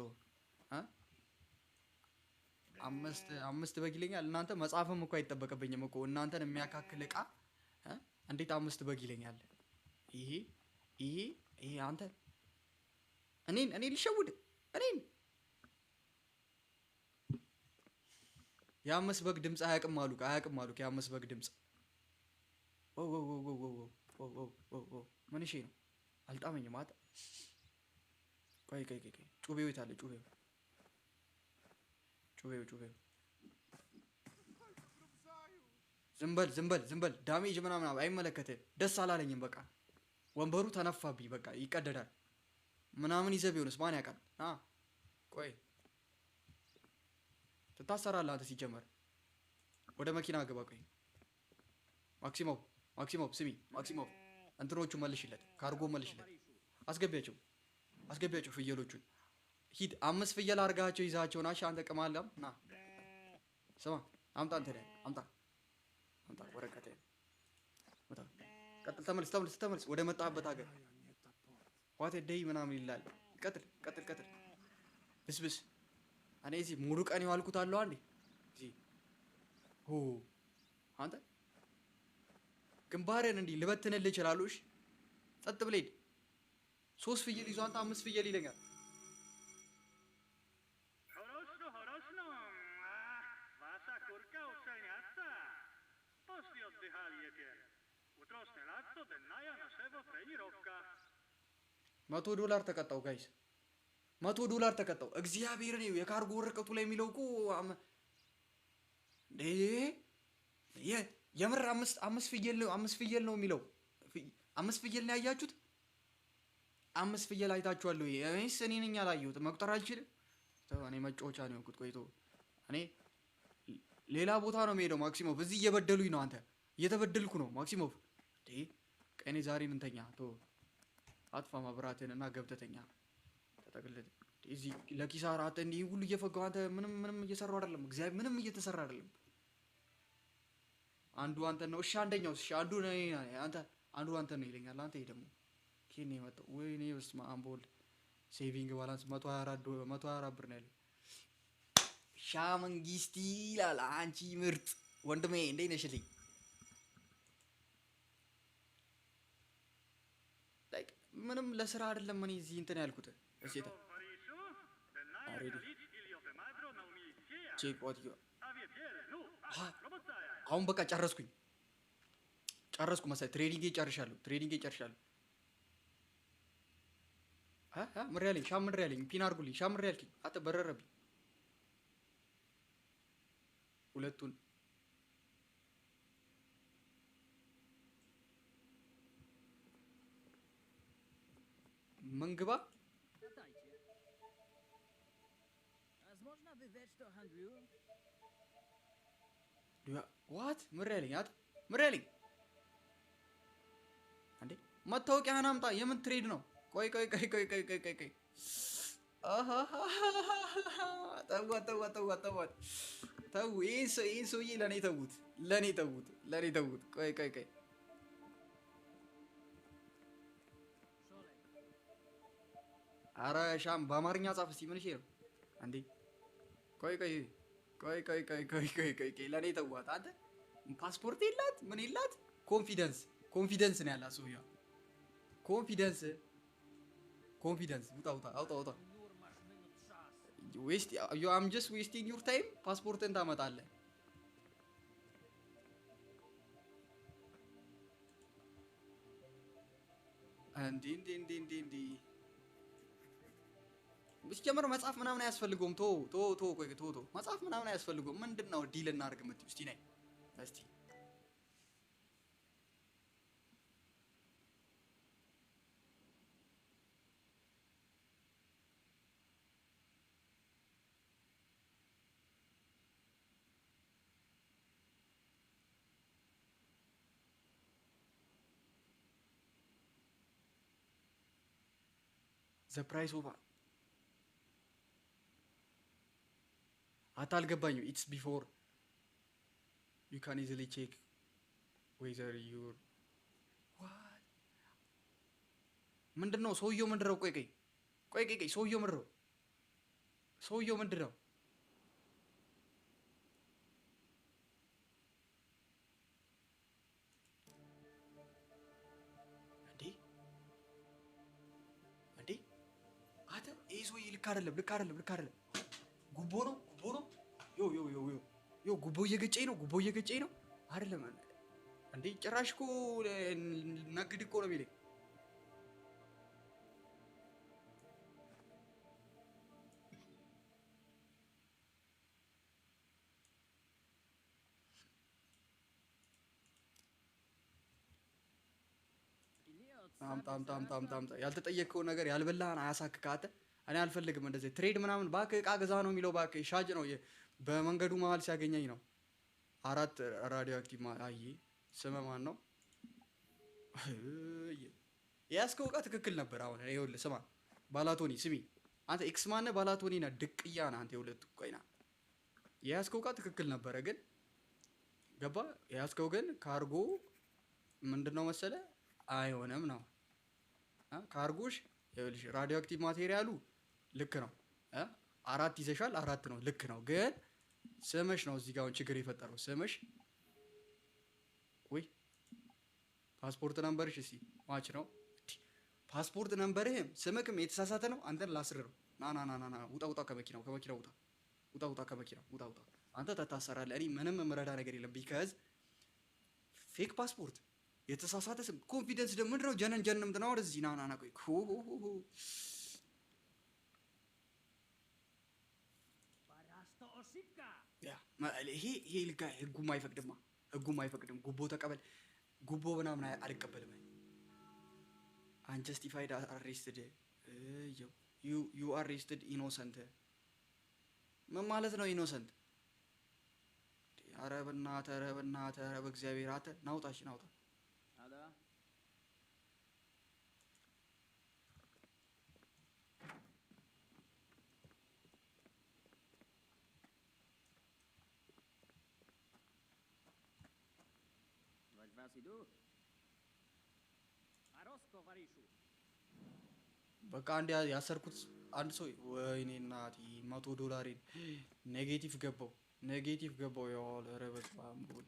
አምስት በግ ይለኛል። እናንተ መጻፍም እኮ አይጠበቅብኝም እኮ እናንተን የሚያካክል ዕቃ እንዴት 5 በግ ይለኛል? ይሄ አንተ እኔን ሊሸውድ የ5 በግ ድምፅ አያውቅም አሉ። የ5 በግ ድምፅ ምን እሺ ነው? አልጣመኝም። ቆይ ጩቤው የት አለ? ጩቤው ዝም በል ዳሜጅ ምናምን አይመለከትህም። ደስ አላለኝም። በቃ ወንበሩ ተነፋብኝ። በቃ ይቀደዳል ምናምን ይዘህ ቢሆንስ ማን ያውቃል? ቆይ ትታሰራለህ አንተ ሲጀመር ወደ መኪና ግባ። ቆይ ማክሲሞቭ ስሚ፣ ማክሲሞቭ እንትኖቹ መልሽለት፣ ካርጎ መልሽለት። አስገቢያቸው ፍየሎቹን። ሂድ 5 ፍየል አድርጋቸው ይዛቸው ናሽ። አንተ ቅማላም ና ስማ፣ አምጣ እንትን አምጣ ወረቀት ቀጥል። ተመልስ ወደ መጣህበት ሀገር። ዋቴ ደይ ምናምን ይላል። ቀጥል ብስብስ። እኔ እዚህ ሙሉ ቀን የዋልኩት አለው አንዴ እዚህ አንተ ግንባሬን እንዲህ ልበትንልህ ይችላሉ። እሺ ጸጥ ብለህ ሂድ። 3 ፍየል ይዞ አንተ 5 ፍየል ይለኛል። Chorośno. Wasza kurka uczeniaca. Poszli oddychali jepie. Utroszne lato dennaja naszego trenirowka. $100 ተቀጣው ጋይስ፣ $100 ተቀጣው። እግዚአብሔርን ነው የካርጎ ወረቀቱ ላይ የሚለው እኮ የምር 5 ፍየል ነው የሚለው። 5 ፍየል ነው ያያችሁት? 5 ፍየል አይታችኋል ወይ? እኔስ እኔ ነኝ ያላየሁት። መቁጠር አልችልም። እኔ መጫወቻ ነው ያልኩት። ቆይቶ እኔ ሌላ ቦታ ነው የምሄደው። ማክሲሞቭ እዚህ እየበደሉኝ ነው። አንተ እየተበደልኩ ነው ማክሲሞቭ። ቀኔ ዛሬ እንተኛ አጥፋ ማብራትን እና ገብተተኛ ተጠቅልል። እዚህ ለኪሳራ አተ እንዲህ ሁሉ እየፈጋው አንተ ምንም እየሰራው አይደለም። እግዚአብሔር ምንም እየተሰራ አይደለም። አንዱ አንተ ነው። እሺ አንደኛው እሺ አንዱ ነው አንተ አንዱ አንተ ነው ይለኛል። አንተ ደግሞ ኬኔ መጣው ወይኔ በስመ አብ ወልድ። ሴቪንግ ባላንስ 124 ብር ነው ያለው። ሻመንጊስቲ ይላል። አንቺ ምርጥ ወንድሜ እንዴት ነሽልኝ? ላይክ ምንም ለስራ አይደለም እኔ እዚህ እንትን ያልኩት። እሺ አሁን በቃ ጨረስኩ መሰለኝ። ትሬዲንግ ጨርሻለሁ። ምር ያለኝ ሻምር ያለኝ ፒን አድርጉልኝ። ሻምር ያልከኝ አተ በረረብኝ ሁለቱን። ምን ግባ ዋት ምር ያለኝ አንዴ መታወቂያህን አምጣ። የምን ትሬድ ነው? ቆይ ተው። ይህን ሰውዬ ለእኔ ተዉት። ቆይ ኧረ ሻም በአማርኛ ጻፍ እስኪ። ምን ነው አንዴ? ቆይ ለእኔ ተዋት። አንተ ፓስፖርት የላት ምን የላት። ኮንፊደንስ ነው ያላት ሰውዬው። ኮንፊደንስ አውጣ። አም ጀስት ዌስቲንግ ዩር ታይም። ፓስፖርትን ታመጣለህ። እንዴ ሲጀመር መጽሐፍ ምናምን አያስፈልገውም። ቶ መጽሐፍ ምናምን አያስፈልገውም። ምንድነው ዲል እናድርግ የምትይው? እስቲ ነይ እስቲ ዘ ፕራይስ ኦፍ አልገባኝም። ኢትስ ቢፎር ዩ ካን ኢዚሊ ቼክ ዌዘር ዩር ዋት ምንድነው? ሰውየው ምንድነው? ቆይ ሰውየው ምንድነው? እንዴ አተ ይሄ ሰውዬ ልክ አይደለም። ጉቦ ነው። ጉቦ እየገጨኝ ነው አይደለም እንዴ? ጭራሽ እኮ ነግድ እኮ ነው የሚለኝ። አምጣ። ያልተጠየቀው ነገር ያልበላህን አያሳክካተ። እኔ አልፈልግም እንደዚህ ትሬድ ምናምን። እባክህ ዕቃ ገዛ ነው የሚለው። እባክህ ሻጭ ነው። በመንገዱ መሀል ሲያገኘኝ ነው 4 ራዲዮ አክቲቭ አይ ስመ ማን ነው ያስከው ዕቃ ትክክል ነበር። አሁን ይኸውልህ ስማ ባላቶኒ ስሚ አንተ ኤክስ ማን ባላቶኒ ና ድቅያ ና አንተ የሁለቱ ቆይና ያስከው ዕቃ ትክክል ነበረ ግን ገባ ያስከው ግን ካርጎ ምንድነው መሰለ አይሆንም ነው ካርጎሽ ይኸውልሽ ራዲዮ አክቲቭ ማቴሪያሉ ልክ ነው 4 ይዘሻል 4 ነው ልክ ነው ግን ስምሽ ነው እዚህ ጋር ችግር የፈጠረው ስምሽ ወይ ፓስፖርት ነምበርሽ እሺ ማች ነው ፓስፖርት ነምበርህም ስምክም የተሳሳተ ነው አንተን ላስርረው ና ውጣ ከመኪናው ውጣ ከመኪናው ውጣ አንተ ተታሰራለህ እኔ ምንም ምረዳ ነገር የለም ቢካዝ ፌክ ፓስፖርት የተሳሳተ ስም ኮንፊደንስ ደግሞ ምንድነው ጀነን ምንድነው ወደዚህ ና ቆይ ያ ይሄ ልጋ ህጉም አይፈቅድም ጉቦ ተቀበል ጉቦ ምናምን አልቀበልም unjustified arrested you arrested innocent ምን ማለት ነው ኢኖሰንት ኧረ በእናትህ በእግዚአብሔር አተ ናውጣ አዳ Vajdvasidu Arosko Varishu በቃ አንድ ያሰርኩት አንድ ሰው ወይኔ እናቴ $100 ኔጌቲቭ ገባው ያው ለረበስ ባምቡል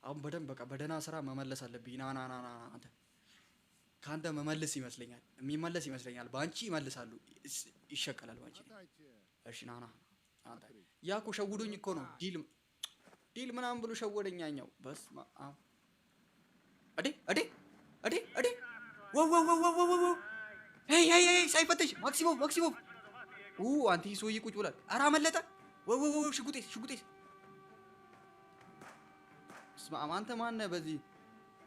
አሁን በደንብ በቃ በደና ስራ መመለስ አለብኝ ና አንተ ካንተ መመለስ ይመስለኛል ባንቺ ይመልሳሉ ይሸቀላል ባንቺ እሺ ና አንተ ያኮ ሸውዶኝ እኮ ነው ዲል ምናምን ብሎ ሸወደኛኛው በስማ አዴ ወው ሄይ ሳይፈተሽ ማክሲሞቭ አንተ ይሶይ ቁጭ ብሏል ኧረ አመለጠ ወው ሽጉጤስ ስማ አንተ ማን በዚህ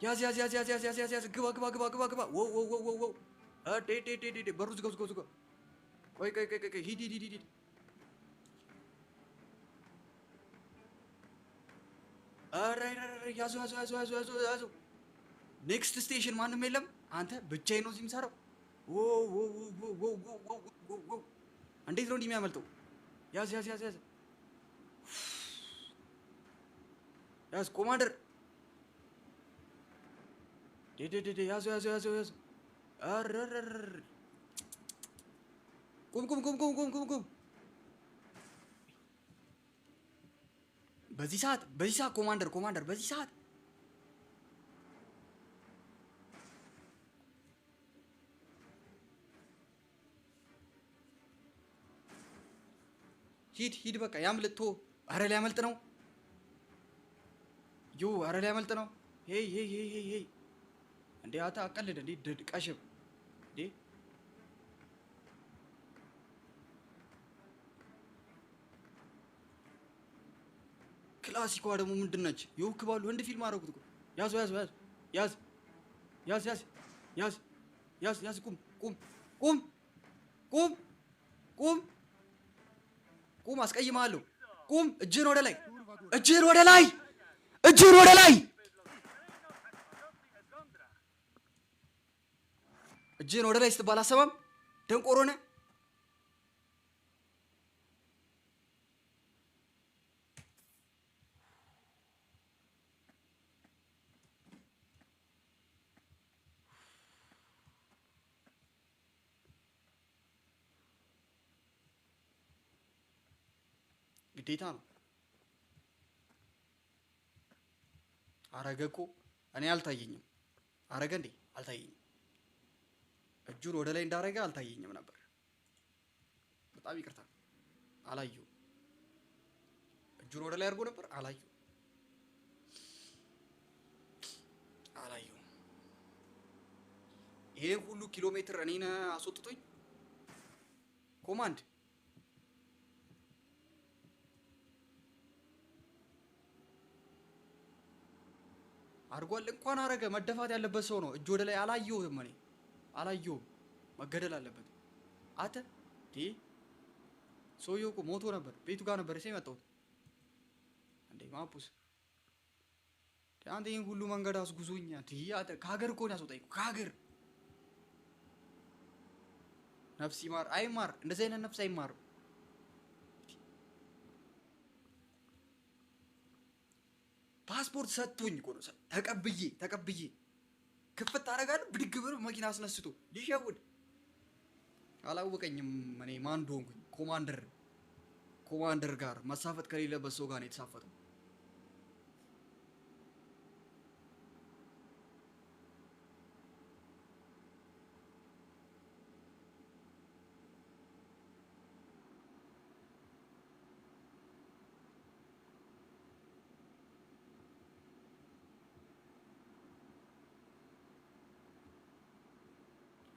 ያዝ ግባ ወው አዴ በሩ ዝጋ ቆይ ሂድ ኧረ ያዙ ኔክስት ስቴሽን ማንም የለም አንተ ብቻዬን ነው እዚህ የምሰራው እንዴት ነው እንደሚያመልጠው ያዝ ኮማንደር ያዝ አረረረ ቁም በዚህ ሰዓት ኮማንደር በዚህ ሰዓት ሂድ በቃ ያምልጥ ኧረ ሊያመልጥ ነው ሄይ እንዴ አታ አቀልድ እንዴ ቀሽም እንዴ ክላሲኳ ደግሞ ምንድነች ይወክባሉ እንደ ፊልም አደረጉት እኮ ያዝ ቁም አስቀይማለሁ ቁም እጅህን ወደ ላይ እጅህን ወደ ላይ ስትባል አሰማም ደንቆሮ ነህ ግዴታ ነው አረገ እኮ እኔ አልታየኝም አረገ እንዴ አልታየኝም እጁን ወደ ላይ እንዳረገ አልታየኝም ነበር በጣም ይቅርታ አላየሁም እጁን ወደ ላይ አድርጎ ነበር አላየሁም ይሄ ሁሉ ኪሎ ሜትር እኔን አስወጥቶኝ ኮማንድ አርጓል እንኳን አረገ መደፋት ያለበት ሰው ነው እጅ ወደ ላይ አላየሁም መገደል አለበት አተ ሰውየው እኮ ሞቶ ነበር ቤቱ ጋር ነበር ሲመጣው እንዴ ማፑስ አንተ ይሄን ሁሉ መንገድ አስጉዞኛ ከሀገር እኮ ነው ያስወጣኝ ከሀገር ነፍስ ይማር አይማር እንደዚህ አይነት ነፍስ አይማር ፓስፖርት ሰጥቶኝ እኮ ነው ተቀብዬ ክፍት አደርጋለሁ ብድግ ብሎ መኪና አስነስቶ ሊሸውድ አላወቀኝም እኔ ማን እንደሆንኩኝ ኮማንደር ጋር መሳፈጥ ከሌለበት ሰው ጋር ነው የተሳፈጠው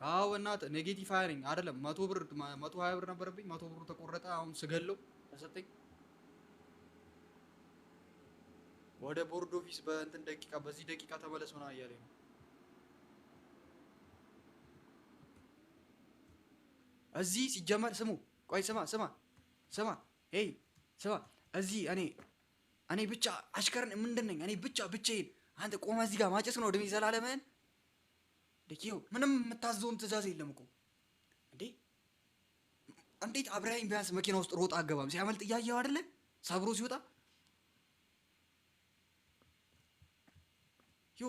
አዎ እናት ኔጌቲቭ ፋይሪንግ አይደለም 100 ብር 120 ብር ነበረብኝ 100 ብሩ ተቆረጠ አሁን ስገለው ተሰጠኝ ወደ ቦርድ ኦፊስ በዚህ ደቂቃ ተመለስ ሆና እያለኝ ነው እዚህ ሲጀመር ስሙ ቆይ ስማ ሄይ ስማ እዚህ እኔ ብቻ አሽከር ምንድን ነኝ እኔ ብቻዬን አንተ ቆመ እዚህ ጋር ማጨስ ነው እድሜ ዘላለምህን ደቂው ምንም የምታዘውን ትእዛዝ የለም እኮ እንዴት አብራኝ ቢያንስ መኪና ውስጥ ሮጥ አገባም ሲያመልጥ እያየው አይደለ ሰብሮ ሲወጣ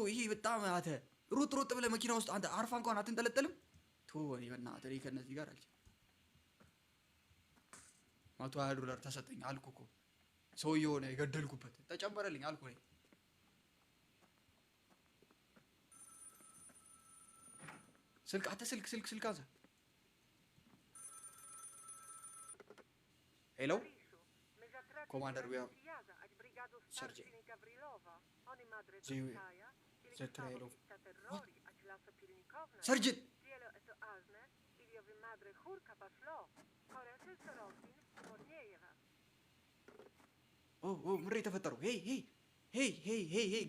ይሄ በጣም አተ ሮጥ ብለህ መኪና ውስጥ አንተ አርፋ እንኳን አትንጠለጠልም ቶኒ በእናትህ እኔ ከነዚህ ጋር አልችልም $120 ተሰጠኝ አልኩ እኮ ሰውዬው ነው የገደልኩበት ተጨመረልኝ አልኩ ነኝ ስልክ አንሳ ሄሎ ኮማንደር ዊያ ሰርጀን ዘትራይሎ ሰርጀን ምሬ ተፈጠረው ሄይ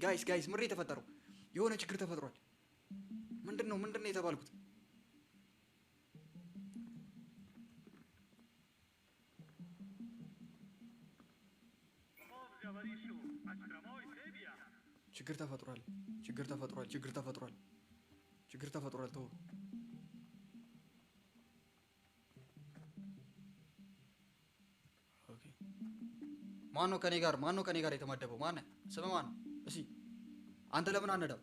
ጋይስ ምሬ ተፈጠረው የሆነ ችግር ተፈጥሯል ምንድነው የተባልኩት ችግር ተፈጥሯል ተው ኦኬ ማነው ከኔ ጋር የተመደበው ማነው ስም ማነው እሺ አንተ ለምን አነዳው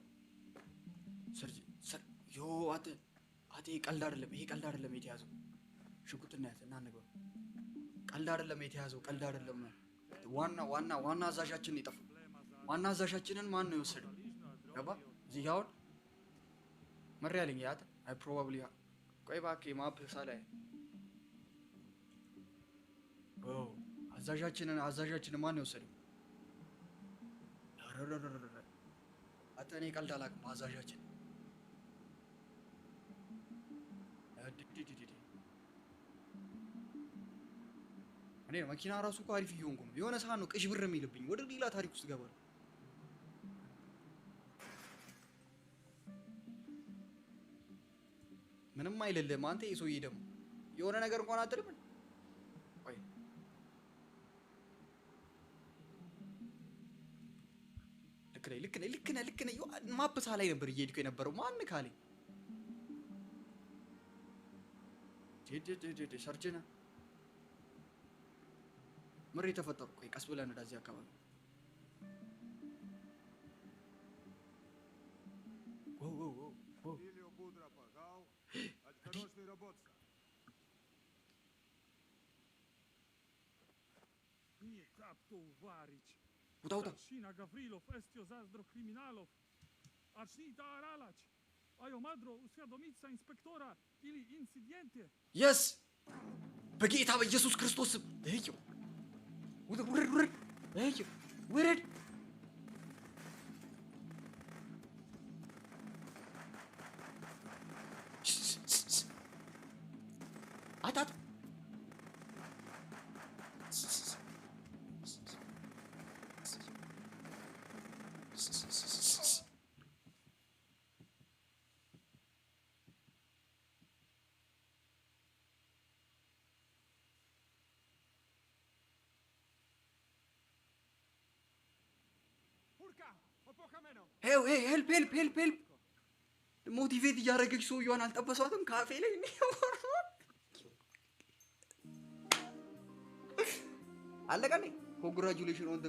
ዮ አቴ ቀልድ አይደለም የተያዘው ሽጉጥና ያዘ እና አንገባ ቀልድ አይደለም የተያዘው ቀልድ አይደለም ዋና አዛዣችንን ይጠፋ ዋና አዛዣችንን ማን ነው የወሰደው ገባ እዚህ አሁን መሪ ያለኝ ያት አይ ፕሮባብሊ ቆይ እባክህ ማፕ ሳላይ አዛዣችንን ማን ነው የወሰደው አጠኔ ቀልድ አላውቅም አዛዣችን እኔ መኪና ራሱ እኮ አሪፍ እየሆንኩ ነው የሆነ ሰዓት ነው ቅሽ ብር የሚልብኝ ወደ ሌላ ታሪክ ውስጥ ገባል ምንም አይደለም አንተ የሰውዬ ደግሞ የሆነ ነገር እንኳን አትልም ቆይ ልክ ነህ ማፕሳ ላይ ነበር እየሄድኩ የነበረው ማን ካለኝ ሰርጀና ምሬ ተፈጠሩ ቆይ ቀስ ብለን ወደዚህ አካባቢ ውጣ Starшina Gavrilov, estio zazdro kriminalov. Acnita aralać. Ajo madro, uświadomica inspektora ili incydentie. Yes! በጌታ በኢየሱስ ክርስቶስ እየው ውረድ አታት Furka! Opocha ሄልፕ ሞቲቬት እያደረገች ሰውየዋን አልጠበሷትም ካፌ ላይ አለቀ። ኮንግራጁሌሽን ኦን